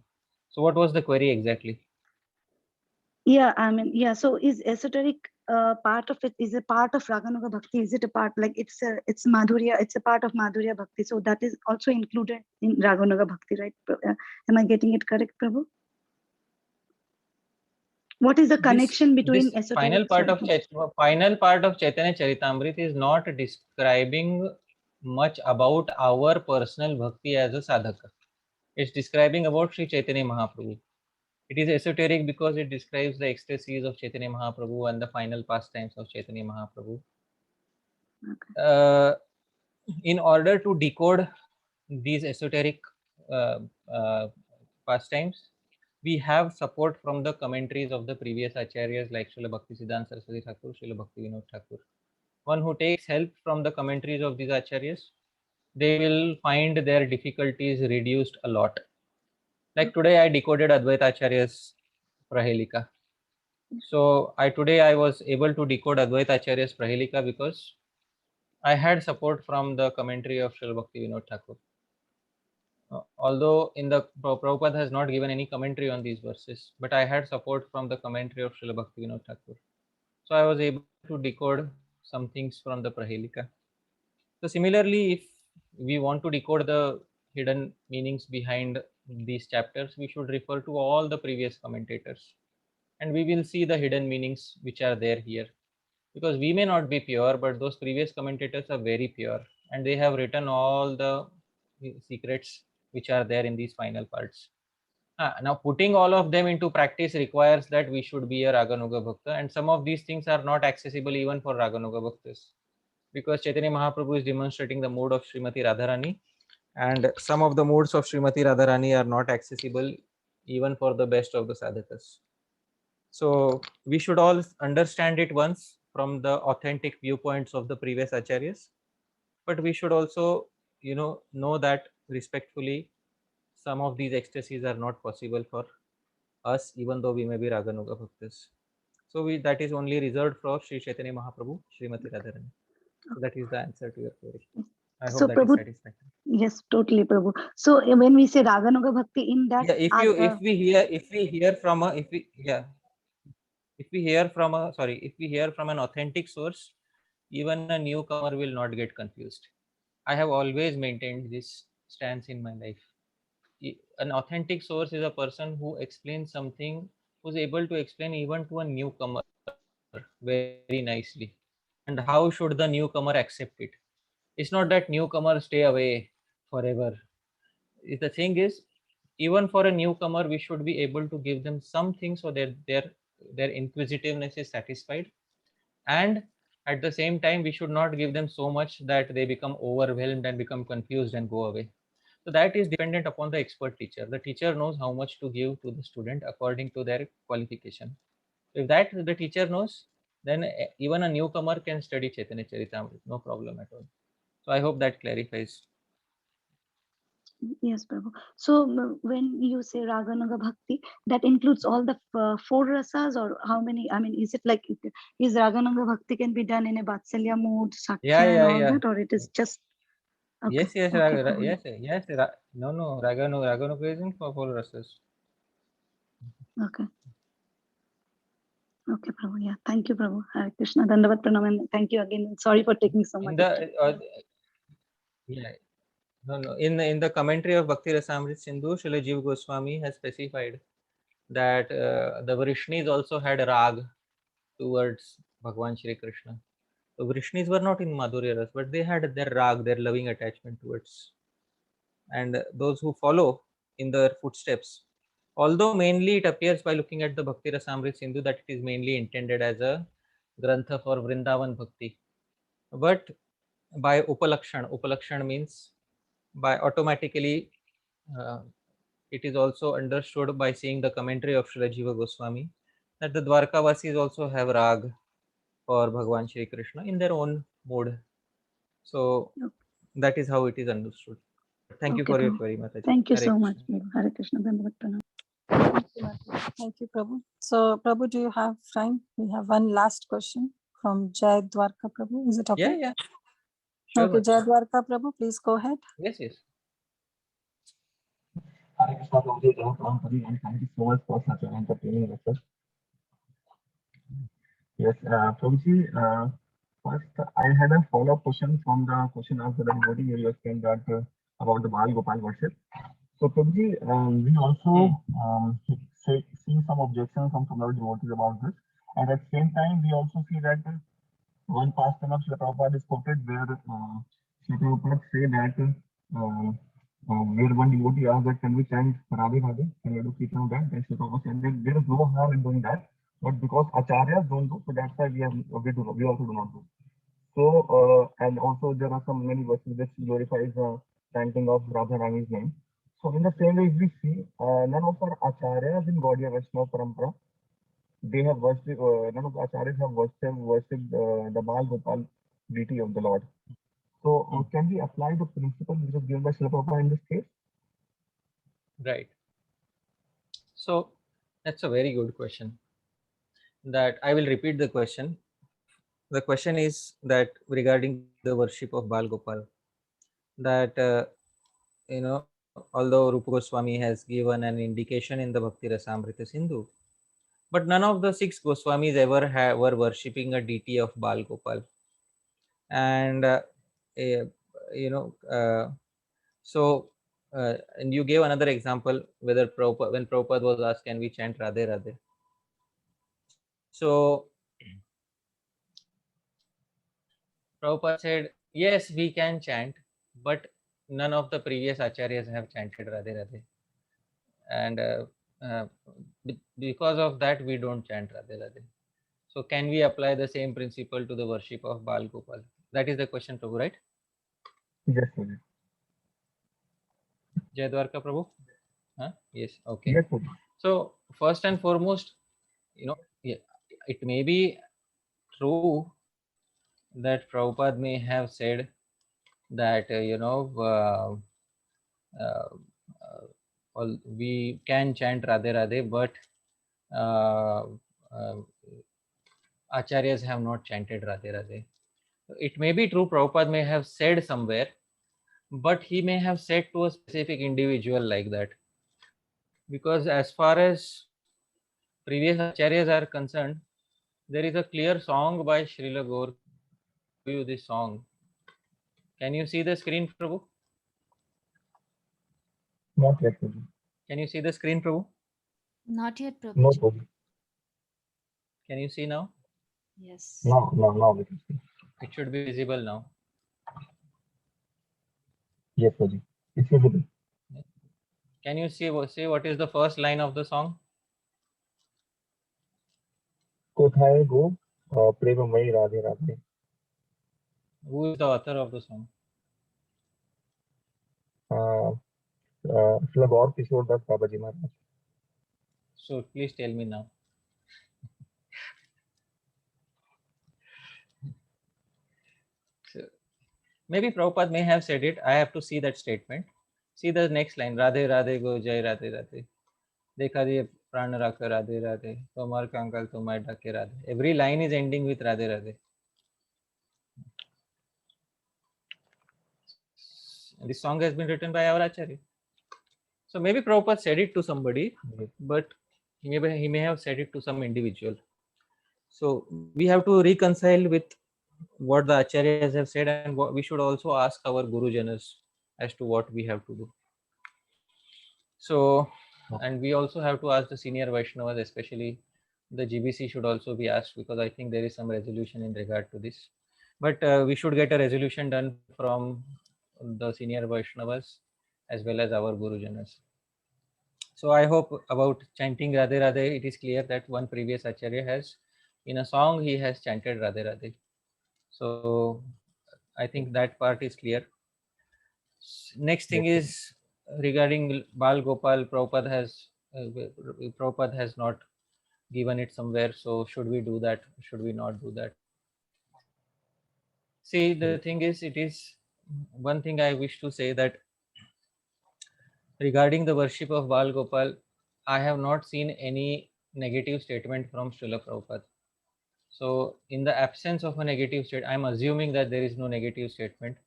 So what was the query exactly? Yeah, I mean, yeah. So is esoteric part of it, is a part of Raganuga Bhakti? Is it a part, like it's Madhurya, it's a part of Madhurya Bhakti? So that is also included in Raganuga Bhakti, right? Am I getting it correct, Prabhu? What is the connection between this esoteric? final part of Chaitanya Charitamrita is not describing much about our personal bhakti as a sadhaka. It's describing about Sri Chaitanya Mahaprabhu. It is esoteric because it describes the ecstasies of Chaitanya Mahaprabhu and the final pastimes of Chaitanya Mahaprabhu. Okay. In order to decode these esoteric pastimes, we have support from the commentaries of the previous acharyas like Srila Bhaktisiddhanta Saraswati Thakur, Srila Bhaktivinoda Thakur. One who takes help from the commentaries of these acharyas they will find their difficulties reduced a lot. Like today I decoded Advaita Acharya's Prahelika. So today I was able to decode Advaita Acharya's Prahelika because I had support from the commentary of Srila Bhakti Vinod Thakur. Although in the Prabhupada has not given any commentary on these verses, but I had support from the commentary of Srila Bhakti Vinod Thakur. So I was able to decode some things from the Prahelika. So similarly, if we want to decode the hidden meanings behind these chapters, we should refer to all the previous commentators, and we will see the hidden meanings which are there here. Because we may not be pure, but those previous commentators are very pure, and they have written all the secrets which are there in these final parts. Now putting all of them into practice requires that we should be a Raganuga Bhakta, and some of these things are not accessible even for Raganuga Bhaktas, because Chaitanya Mahaprabhu is demonstrating the mode of Srimati Radharani, and some of the modes of Srimati Radharani are not accessible even for the best of the sadhakas. So we should all understand it once from the authentic viewpoints of the previous acharyas, but we should also know that respectfully some of these ecstasies are not possible for us, even though we may be Raganuga Bhaktas. So that is only reserved for Sri Chaitanya Mahaprabhu, Srimati Radharani. So that is the answer to your query. I hope So that Prabhu, is satisfactory. yes, totally, Prabhu. So when we say Raganuga Bhakti, in that, Yeah, if we hear from an authentic source, even a newcomer will not get confused. I have always maintained this stance in my life. An authentic source is a person who explains something, who's able to explain even to a newcomer very nicely. And how should the newcomer accept it? It's not that newcomer stay away forever. The thing is, even for a newcomer, we should be able to give them something so that their inquisitiveness is satisfied, and at the same time we should not give them so much that they become overwhelmed and become confused and go away. So that is dependent upon the expert teacher. The teacher knows how much to give to the student according to their qualification. If that the teacher knows, then even a newcomer can study Chaitanya Charitamrita, no problem at all. So I hope that clarifies. yes, Prabhu. So when you say Raganuga Bhakti, that includes all the four rasas, or how many? I mean, is it like, is Raganuga Bhakti can be done in a Vatsalya mood, Sakya, and all that, or it is just? Okay. Yes, okay, Prabhu. yes. No. Raganuga isn't for four rasas. Okay. Okay, Prabhu. Yeah, thank you, Prabhu. Hare Krishna. Dandavat Pranam, and thank you again. Sorry for taking so much. In the commentary of Bhakti Rasamrita Sindhu, Srila Jiva Goswami has specified that the Vrishnis also had rag towards Bhagwan Shri Krishna. The Vrishnis were not in Madhurya Ras, but they had their rag, their loving attachment towards. And those who follow in their footsteps, although mainly it appears by looking at the Bhakti Rasamrita Sindhu that it is mainly intended as a grantha for Vrindavan Bhakti, but by Upalakshan means by automatically it is also understood by seeing the commentary of Srila Jiva Goswami that the Dwarkavasis also have rag for Bhagwan Shri Krishna in their own mode. So that is how it is understood. Thank you for your query, Mataji. Thank you Hare so Krishna. much, Prabhu. Hare Krishna. Dandavat Pranam. Thank you, Prabhu. So, Prabhu, do you have time? We have one last question from Jai Dwarka Prabhu. Is it okay? Yeah. Sure, okay, Mataji. Jai Dwarka Prabhu, please go ahead. Yes. Hare Krishna, Prabhuji, and thank you so much for such an entertaining lecture. Yes, Prabhuji, first I had a follow-up question from the question answered by devotee where you explained that about the Bal Gopal worship. So Prabhuji, we also see some objections from some other devotees about this, and at the same time we also see that one pastime of Srila Prabhupada is quoted where Srila Prabhupada say that where one devotee asked that can we chant Radhe Radhe, can we do Kirtan of that? Then Srila Prabhupada said that there is no harm in doing that, but because acharyas don't do, so that's why we also do not do. So and also there are some many verses which glorifies the chanting of Radha Rani's name. So in the same way, if we see none of our acharyas in Gaudiya Vaishnava Parampara, they have worshipped, none of the acharyas have worshipped the Bal Gopal deity of the Lord. So can we apply the principle which is given by Srila Prabhupada in this case? Right. So that's a very good question. That I will repeat the question. The question is that regarding the worship of Bal Gopal, that although Rupa Goswami has given an indication in the Bhakti Rasamrita Sindhu, but none of the 6 Goswamis ever were worshipping a deity of Bal Gopal. And and you gave another example whether when Prabhupada was asked, can we chant Radhe Radhe? So Prabhupada said, yes, we can chant, but none of the previous acharyas have chanted Radhe Radhe. And because of that, we don't chant Radhe Radhe. So can we apply the same principle to the worship of Bal Gopal? That is the question, Prabhu, right? Yes, sir. Jai Dwarka, Prabhu? Yes, okay. Yes, sir. So first and foremost, it may be true that Prabhupada may have said that we can chant Radhe Radhe, but acharyas have not chanted Radhe Radhe. It may be true, Prabhupada may have said somewhere, but he may have said to a specific individual like that. Because as far as previous acharyas are concerned, there is a clear song by Srila Gaur, this song. Can you see the screen, Prabhu? Not yet, Prabhu. Can you see the screen, Prabhu? Not yet, Prabhuji. No, Prabhu. Can you see now? Yes. No, we can see. It should be visible now. Yes, Prabhu. It's visible. Can you see what is the first line of the song? Kothaye go premamai Radhe Radhe. Who is the author of the song? Srila Gaur Kishore Das Babaji Maharaj. So please tell me now. So, maybe Prabhupada may have said it. I have to see that statement. See the next line. Radhe Radhe go Jai Radhe Radhe. Dekha diye pran rakha Radhe Radhe. Tomar kankal tomai dake Radhe. Every line is ending with Radhe Radhe. This song has been written by our Acharya. So maybe Prabhupada said it to somebody, but he may have said it to some individual. So we have to reconcile with what the Acharyas have said, and we should also ask our Gurujanas as to what we have to do. So, and we also have to ask the senior Vaishnavas, especially the GBC should also be asked, because I think there is some resolution in regard to this. But we should get a resolution done from the senior Vaishnavas as well as our Gurujanas. So I hope about chanting Radhe Radhe, it is clear that one previous Acharya has, in a song, he has chanted Radhe Radhe. So I think that part is clear. Next thing is regarding Bal Gopal. Prabhupada has not given it somewhere. So should we do that? Should we not do that? See, the thing is, it is one thing I wish to say, that regarding the worship of Bal Gopal, I have not seen any negative statement from Srila Prabhupada. So in the absence of a negative statement, I'm assuming that there is no negative statement.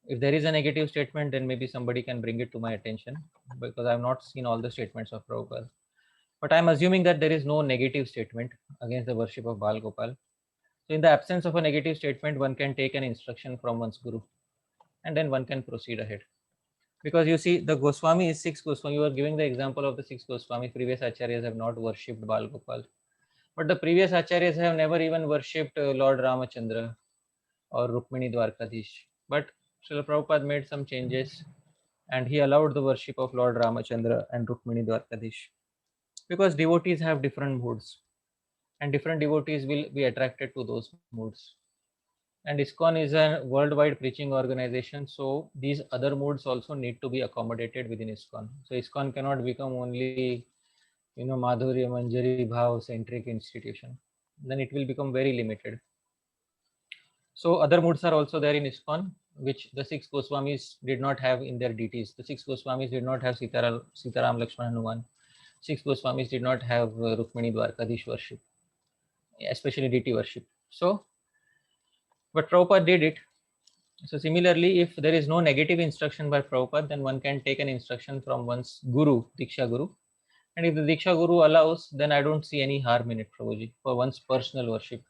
If there is a negative statement, then maybe somebody can bring it to my attention, because I have not seen all the statements of Prabhupada. But I'm assuming that there is no negative statement against the worship of Bal Gopal. So in the absence of a negative statement, one can take an instruction from one's Guru, and then one can proceed ahead. Because you see, the Goswami is 6 Goswami. You are giving the example of the 6 Goswami. Previous Acharyas have not worshipped Bal Gopal. But the previous Acharyas have never even worshipped Lord Ramachandra or Rukmini Dwarkadish. But Srila Prabhupada made some changes, and he allowed the worship of Lord Ramachandra and Rukmini Dwarkadish. Because devotees have different moods, and different devotees will be attracted to those moods. And ISKCON is a worldwide preaching organization, so these other modes also need to be accommodated within ISKCON. So ISKCON cannot become only, Madhurya Manjari Bhav centric institution. Then it will become very limited. So other modes are also there in ISKCON, which the 6 Goswamis did not have in their deities. The 6 Goswamis did not have Sitaram, Lakshman, Hanuman. 6 Goswamis did not have Rukmini Dwarkadish worship, especially deity worship. So, but Prabhupada did it. So similarly, if there is no negative instruction by Prabhupada, then one can take an instruction from one's guru, Diksha Guru. And if the Diksha Guru allows, then I don't see any harm in it, Prabhuji, for one's personal worship.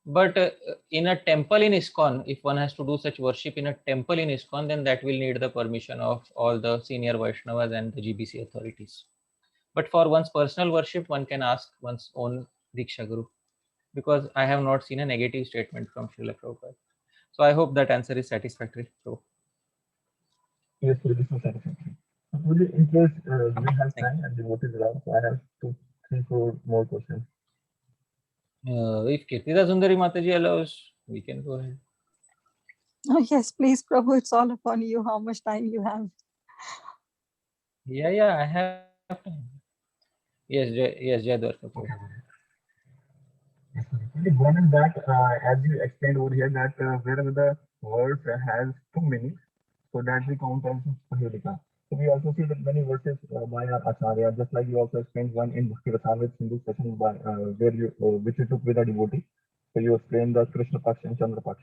But in a temple in ISKCON, if one has to do such worship in a temple in ISKCON, then that will need the permission of all the senior Vaishnavas and the GBC authorities. But for one's personal worship, one can ask one's own Diksha Guru, because I have not seen a negative statement from Srila Prabhupada. So I hope that answer is satisfactory. So, yes, this is satisfactory. In case we have time and the vote is allowed, so I have 2, 3, 4 more questions. If Kirtida Sundari Mataji allows, we can go ahead. Oh, yes, please, Prabhu, it's all upon you, how much time you have. Yeah, I have time. Yes, Jai Dwarka. One is that, as you explained over here, that wherever the word has 2 meanings, so that we count as Prahelika. So we also see that many verses by our Acharya, just like you also explained one in Bhakti Rasamrita Sindhu session by, where you, which you took with a devotee. So you explained the Krishna Paksh and Chandra Paksh.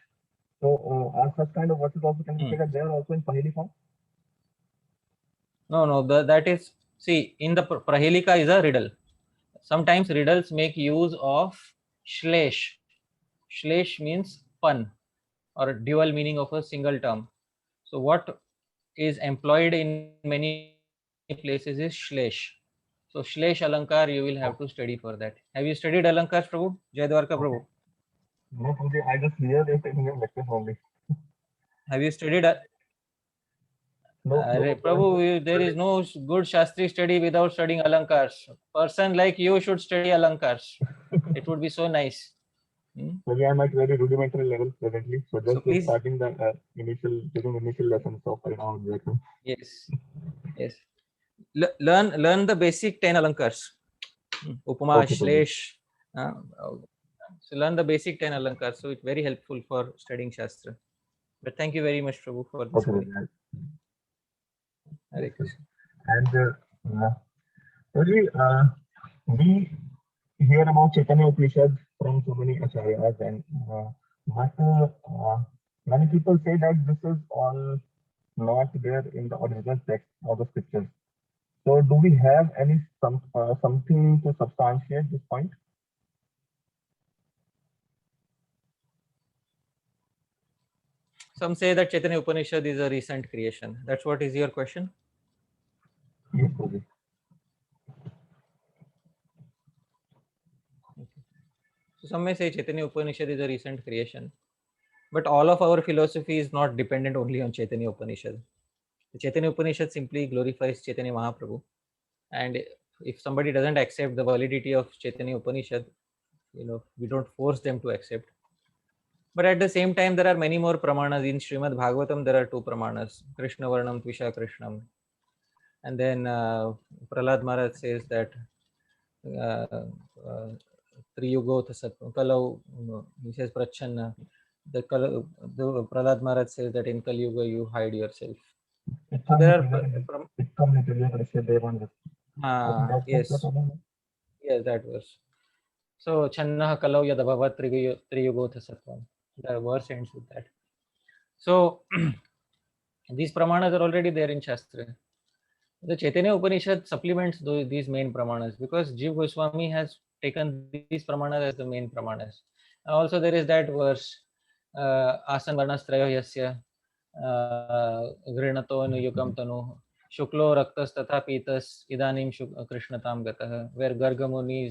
So are such kind of verses also can be taken there also in Paheli form? No, that is, see, in the Prahelika is a riddle. Sometimes riddles make use of shlesh. Shlesh means pun or dual meaning of a single term. So what is employed in many places is shlesh. So shlesh alankar, you will have to study for that. Have you studied alankar, Prabhu? Jai Dwarka, Prabhu. No, I just hear this in your lecture only. Have you studied? No, Prabhu, there is no good Shastri study without studying alankars. Person like you should study alankars. It would be so nice. Maybe I'm at very rudimentary level presently, so just please, starting the taking initial lessons of Harinam. Yes. Learn the basic 10 alankars. Upama, Shlesh. So learn the basic 10 alankars. So it's very helpful for studying Shastra. But thank you very much, Prabhu, for this. Hare Krishna. And we hear about Chaitanya Upanishad from so many acharyas, and but many people say that this is all not there in the original text of the scriptures. So do we have any something to substantiate this point? Some say that Chaitanya Upanishad is a recent creation. That's what is your question? Yes, so some may say Chaitanya Upanishad is a recent creation, but all of our philosophy is not dependent only on Chaitanya Upanishad. The Chaitanya Upanishad simply glorifies Chaitanya Mahaprabhu, and if somebody doesn't accept the validity of Chaitanya Upanishad, we don't force them to accept. But at the same time, there are many more pramanas. In Srimad Bhagavatam, there are 2 pramanas, Krishna Varnam, Tvisha Krishnam. And then Prahlad Maharaj says that Triyugotha Satvam, Kalau, he says Prachanna. The Prahlad Maharaj says that in Kali Yuga you hide yourself. So there are yes, that verse. So Channa Kalau Yadabhavat Triyugotha Satvam. The verse ends with that. So these pramanas are already there in Shastra. The Chaitanya Upanishad supplements these main pramanas, because Jiva Goswami has taken these pramanas as the main pramanas. And also there is that verse, Asan Varnastrayo Yasya Grinato Nuyukam Tanu Shuklo Raktas Tatha Pitas Idanim Krishnatam Gatah, where Gargamuni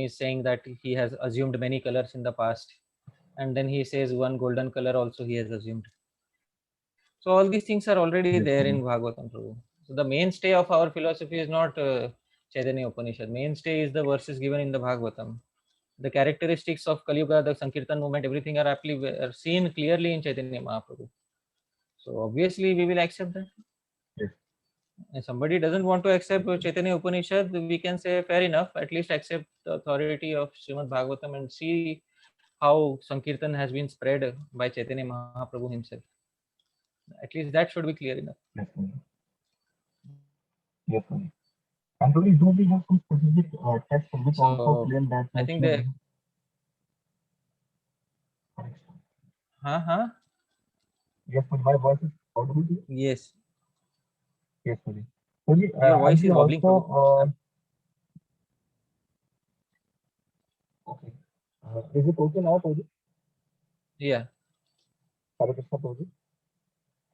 is saying that he has assumed many colors in the past, and then he says one golden color also he has assumed. So all these things are already there in Bhagavatam, Prabhu. So the mainstay of our philosophy is not Chaitanya Upanishad. Mainstay is the verses given in the Bhagavatam. The characteristics of Kali Yuga, the Sankirtan movement, everything are seen clearly in Chaitanya Mahaprabhu. So obviously we will accept that. Yes. If somebody doesn't want to accept Chaitanya Upanishad, we can say fair enough, at least accept the authority of Srimad Bhagavatam and see how Sankirtan has been spread by Chaitanya Mahaprabhu himself. At least that should be clear enough. Yes, Swami. Yes, Swami. And Swami, do we have some specific text which also So claim that I think they Yes, Swami, my voice is audible to you? yes, Yes, Swami. Swami, your and voice we is wobbling, also Prabhu. okay. Is it okay now, Prabhu? Yeah, Hare Krishna, Prabhu.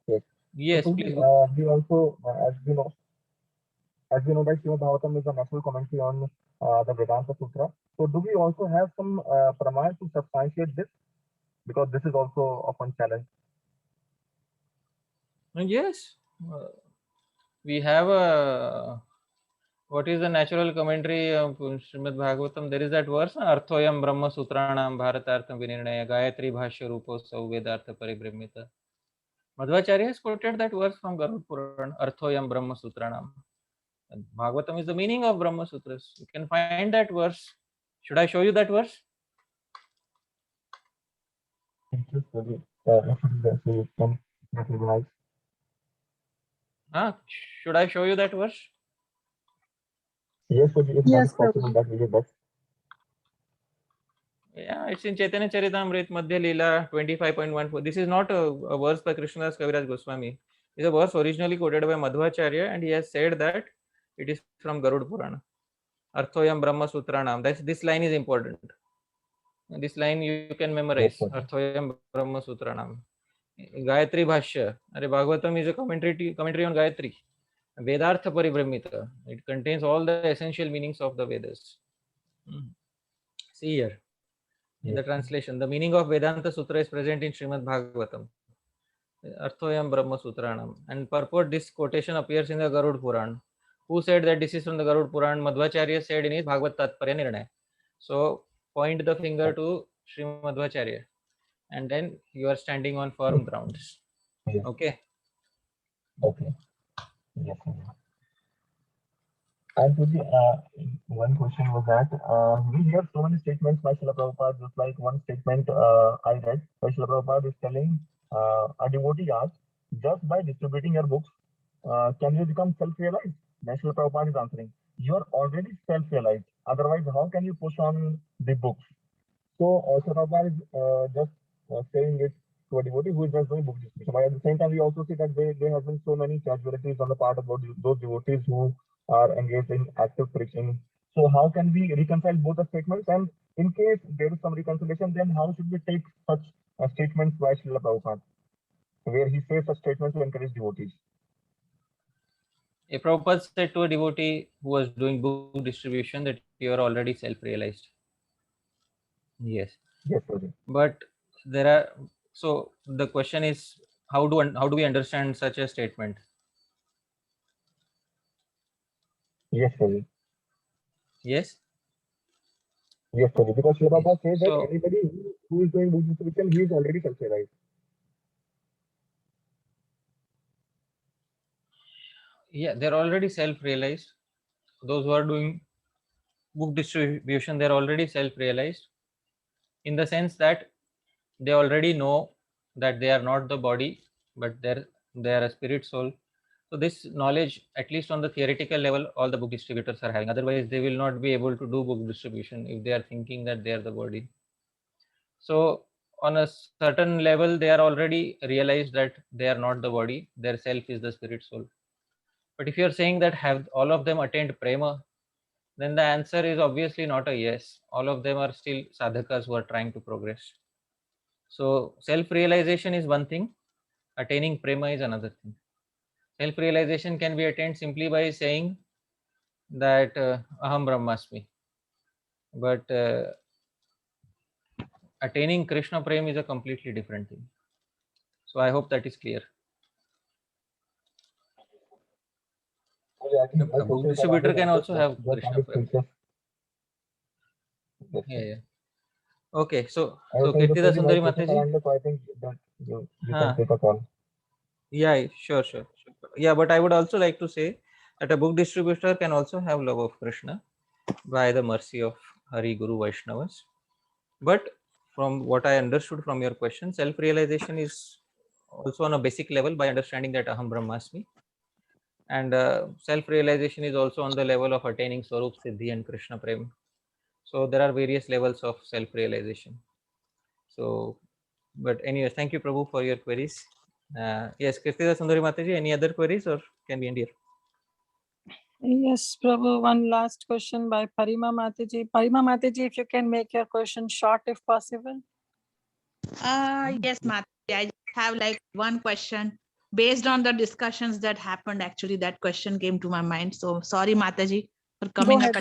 Yes. yes, So, please Prabhu, go. we also, as we know that Srimad Bhagavatam is a national commentary on the Vedanta Sutra. So do we also have some pramana to substantiate this? Because this is also often challenged. Yes, we have a, what is the natural commentary of Srimad Bhagavatam? There is that verse, Arthoyam Brahma Sutranam Bharatartham Vinirnaya Gayatri Bhashya Rupo Sauvedartha Paribrahmita. Madhvacharya has quoted that verse from Garud Puran, Arthoyam Brahma Sutranam. And Bhagavatam is the meaning of Brahma Sutras. You can find that verse. Should I show you that verse? If it is there, so you can that will be nice. Should I show you that verse? Yes, if that Yes, is possible, Prabhu. that will be best. Yeah, it's in Chaitanya Charitamrita Madhya Leela 25.14. This is not a verse by Krishnadas Kaviraj Goswami. It's a verse originally quoted by Madhvacharya, and he has said that it is from Garud Purana. Arthoyam Brahma Sutranam. This line is important. This line you can memorize. Arthoyam Brahma Sutranam. Gayatri Bhashya. Bhagavatam is a commentary on Gayatri. Vedartha Paribrahmita. It contains all the essential meanings of the Vedas. See here. In the translation, the meaning of Vedanta Sutra is present in Srimad Bhagavatam. Arthoyam Brahma Sutranam. And purport, this quotation appears in the Garud Puran. Who said that this is from the Garud Puran? Madhvacharya said in his Bhagavad Tatparya Nirnaya. So point the finger to Srimad Madhvacharya, and then you are standing on firm grounds. Yes. Okay. Okay. Yes. And to the one question was that we hear so many statements by Srila Prabhupada, just like one statement I read by Srila Prabhupada is telling a devotee asked, just by distributing your books, can you become self-realized? Then Srila Prabhupada is answering, you are already self-realized. Otherwise, how can you push on the books? So Srila Prabhupada is just saying it to a devotee who is just doing book distribution. But at the same time, we also see that there have been so many casualties on the part of those devotees who are engaged in active preaching. So how can we reconcile both the statements? And in case there is some reconciliation, then how should we take such statements by Srila Prabhupada, where he says such statements to encourage devotees? A Prabhupada said to a devotee who was doing book distribution that you are already self-realized. Yes. Yes, sir. But there are, so the question is, how do we understand such a statement? Yes, sir. Yes. Yes, sir. Because Srila Prabhupada says that So anybody who is doing book distribution, he is already self-realized. yeah, they're already self-realized. Those who are doing book distribution, they're already self-realized in the sense that they already know that they are not the body, but they are a spirit soul. So this knowledge, at least on the theoretical level, all the book distributors are having. Otherwise, they will not be able to do book distribution if they are thinking that they are the body. So on a certain level, they are already realized that they are not the body, their self is the spirit soul. But if you are saying that have all of them attained prema, then the answer is obviously not a yes. All of them are still sadhakas who are trying to progress. So self-realization is one thing, attaining prema is another thing. Self-realization can be attained simply by saying that aham brahmasmi. But attaining Krishna prema is a completely different thing. So I hope that is clear. A book distributor can also have Krishna prema. Yeah. Okay, so Kirtida Sundari Mataji. So I think that you can take a call. Yeah, sure. Yeah, but I would also like to say that a book distributor can also have love of Krishna by the mercy of Hari Guru Vaishnavas. But from what I understood from your question, self-realization is also on a basic level by understanding that Aham Brahmasmi. And self-realization is also on the level of attaining Swarup Siddhi and Krishna Prem. So there are various levels of self-realization. So, but anyways, thank you, Prabhu, for your queries. Yes, Kirtida Sundari Mataji, any other queries or can we end here? Yes, Prabhu, one last question by Parima Mataji. Parima Mataji, if you can make your question short if possible. Yes, Mataji, I just have like one question. Based on the discussions that happened, actually, that question came to my mind. So sorry, Mataji, for coming up.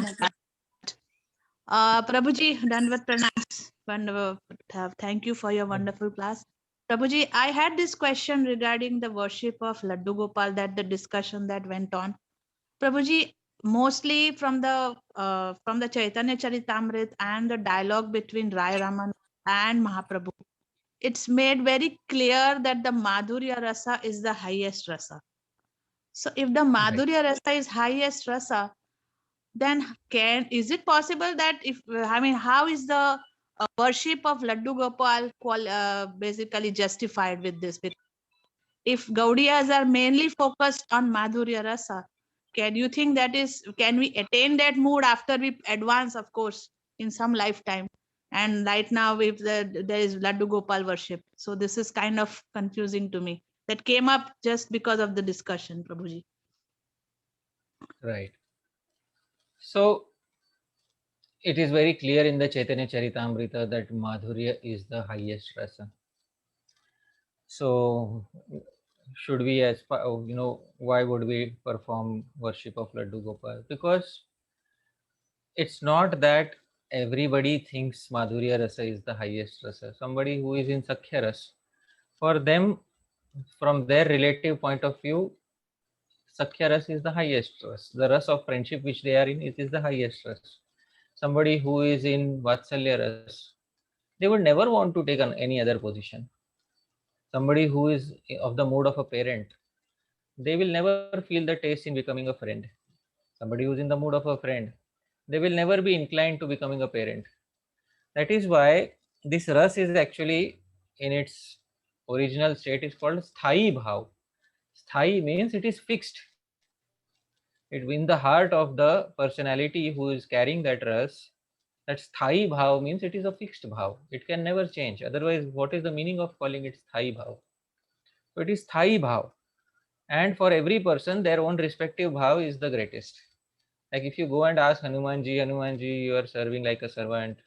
Prabhuji, Dandavat Pranams. Thank you for your wonderful class. Prabhuji, I had this question regarding the worship of Laddu Gopal, that the discussion that went on. Prabhuji, mostly from the Chaitanya Charitamrita and the dialogue between Rai Raman and Mahaprabhu, it's made very clear that the Madhurya Rasa is the highest rasa. So if the Madhurya Rasa is highest rasa, then is it possible that how is the worship of Laddu Gopal basically justified with this? If Gaudiyas are mainly focused on Madhurya Rasa, can you think can we attain that mood after we advance, of course, in some lifetime? And right now, if there is Laddu Gopal worship. So this is kind of confusing to me. That came up just because of the discussion, Prabhuji. Right. So it is very clear in the Chaitanya Charitamrita that Madhurya is the highest rasa. So should we why would we perform worship of Laddu Gopal? Because it's not that everybody thinks Madhurya Rasa is the highest rasa. Somebody who is in Sakhya Rasa, for them, from their relative point of view, Sakhya Rasa is the highest rasa. The rasa of friendship which they are in, it is the highest rasa. Somebody who is in Vatsalya Rasa, they would never want to take on any other position. Somebody who is of the mood of a parent, they will never feel the taste in becoming a friend. Somebody who is in the mood of a friend, they will never be inclined to becoming a parent. That is why this ras is actually in its original state is called sthai bhav. Sthai means it is fixed. It in the heart of the personality who is carrying that ras. That sthai bhav means it is a fixed bhav. It can never change. Otherwise, what is the meaning of calling it sthai bhav? So it is sthai bhav. And for every person, their own respective bhav is the greatest. Like if you go and ask Hanumanji, you are serving like a servant,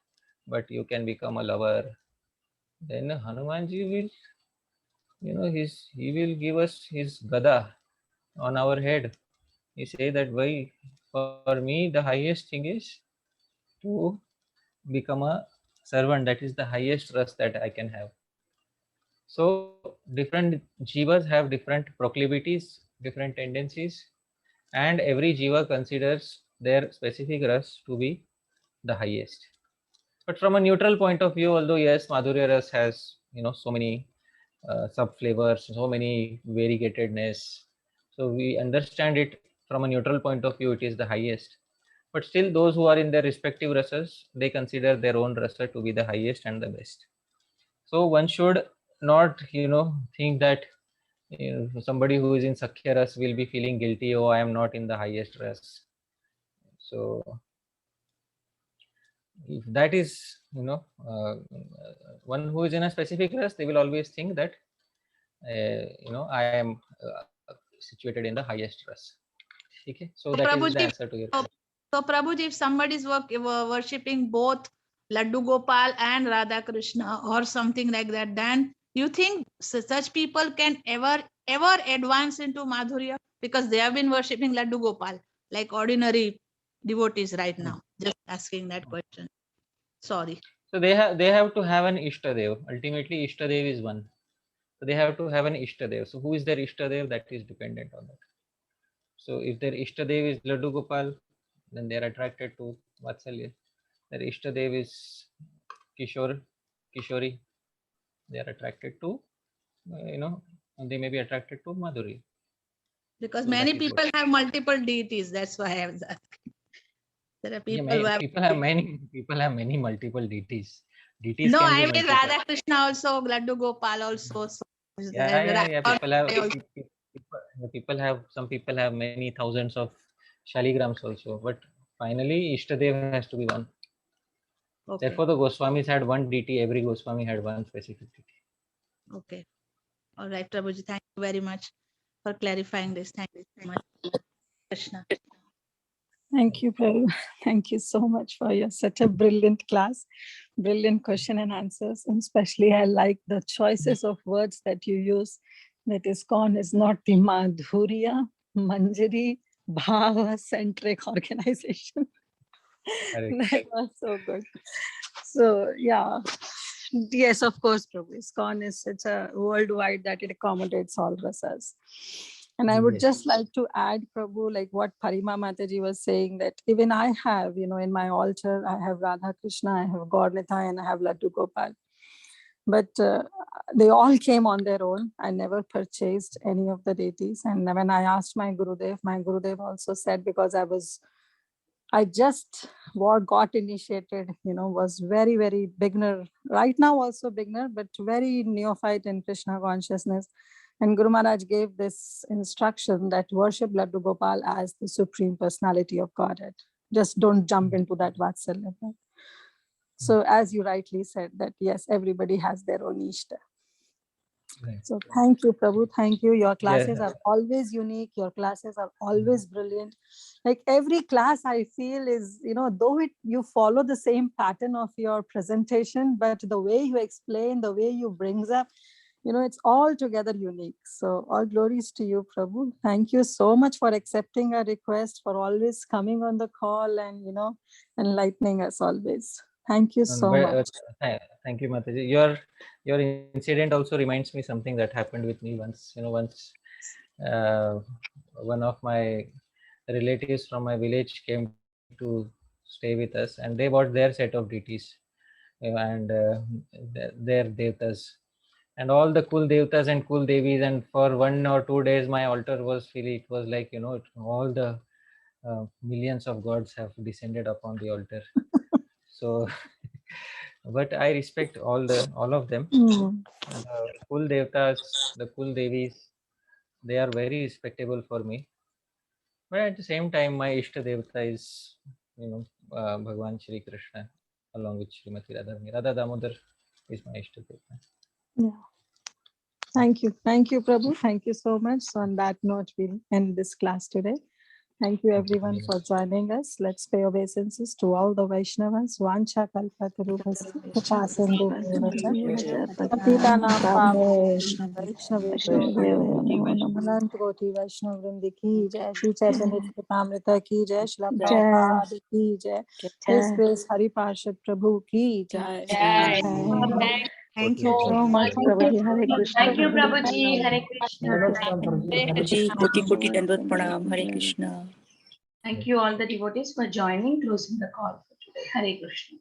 but you can become a lover. Then Hanumanji will, he will give us his gada on our head. He say that why for me the highest thing is to become a servant. That is the highest trust that I can have. So different jivas have different proclivities, different tendencies, and every jiva considers their specific ras to be the highest. But from a neutral point of view, although yes, Madhurya Ras has so many sub flavors, so many variegatedness, so we understand it from a neutral point of view, it is the highest. But still, those who are in their respective rasas, they consider their own rasa to be the highest and the best. So one should not think that somebody who is in Sakhya Ras will be feeling guilty, oh, I am not in the highest ras. So if that is one who is in a specific ras, they will always think that I am situated in the highest ras. Okay, so that is the answer to your question. So Prabhuji, if somebody is worshipping both Laddu Gopal and Radha Krishna or something like that, then you think such people can ever advance into Madhurya because they have been worshipping Laddu Gopal like ordinary devotees right now? Just asking that question. Sorry. So they have to have an Ishtadev. Ultimately, Ishtadev is one. So they have to have an Ishtadev. So who is their Ishtadev? That is dependent on that. So if their Ishtadev is Laddu Gopal, then they are attracted to Vatsalya. Their Ishtadev is Kishori, they are attracted to, they may be attracted to Madhuri. Because so many people have multiple deities. That's why I was asking. There are people people have many multiple deities. DTs No, can I be mean multiplied. Radha Krishna also, Laddu Gopal also. So is Yeah, there. yeah, yeah. People have Also. some people have many thousands of shaligrams also, but finally Ishtadev has to be one. Okay. Therefore, the Goswamis had one DT. Every Goswami had one specific DT. Okay. All right, Prabhuji. Thank you very much for clarifying this. Thank you so much, Krishna. Thank you, Prabhu. Thank you so much for your such a brilliant class, brilliant question and answers. And especially I like the choices of words that you use. That ISKCON is not the Madhurya, Manjari, Bhava-centric organization. That was so good. So yeah, yes, of course, Prabhu. ISKCON is such a worldwide that it accommodates all rasas. And I would Yes. just like to add, Prabhu, like what Parima Mataji was saying, that even I have, in my altar, I have Radha Krishna, I have Gaur Nitai, and I have Laddu Gopal. But they all came on their own. I never purchased any of the deities. And when I asked my Gurudev also said, because I just got initiated, was very, very beginner. Right now also beginner, but very neophyte in Krishna consciousness. And Guru Maharaj gave this instruction that worship Laddu Gopal as the Supreme Personality of Godhead. Just don't jump into that Vatsalya. So as you rightly said that, yes, everybody has their own Ishta. Right. So thank you, Prabhu. Thank you. Your classes Yeah. are always unique. Your classes are always brilliant. Like every class I feel is, though you follow the same pattern of your presentation, but the way you explain, the way you brings up, it's all together unique. So all glories to you, Prabhu. Thank you so much for accepting our request, for always coming on the call and, enlightening us always. Thank you so much. Thank you, Mataji. Your incident also reminds me something that happened with me once. Once one of my relatives from my village came to stay with us, and they bought their set of deities and their devtas, and all the cool devtas and cool devis. And for 1 or 2 days, my altar was filled. It was like all the millions of gods have descended upon the altar. So. But I respect all of them. The Kul Devtas, the Kul Devis, they are very respectable for me. But at the same time, my Ishta Devta is, Bhagwan Shri Krishna, along with Srimati Radharani. Radha Damodar is my Ishta Devta. Yeah. Thank you. Thank you, Prabhu. Thank you so much. So on that note, we'll end this class today. Thank you everyone for joining us. Let's pay obeisances to all the Vaishnavas. Vancha kalpatarubhasya kripasindhu Patitanam Anant Koti Vaishnav Vrindi ki jai, Shri Chaitanya Charitamrita ki jai, Shri Prabhupada ki jai, His Grace Hari Parshad Prabhu ki jai. Thank you so much, Prabhuji. Hare Krishna. Thank you, Prabhuji. Hare Krishna. Prabhuji, Koti Koti Dandvat Pranam. Hare Krishna. Thank you all the devotees for joining, closing the call for today. Hare Krishna.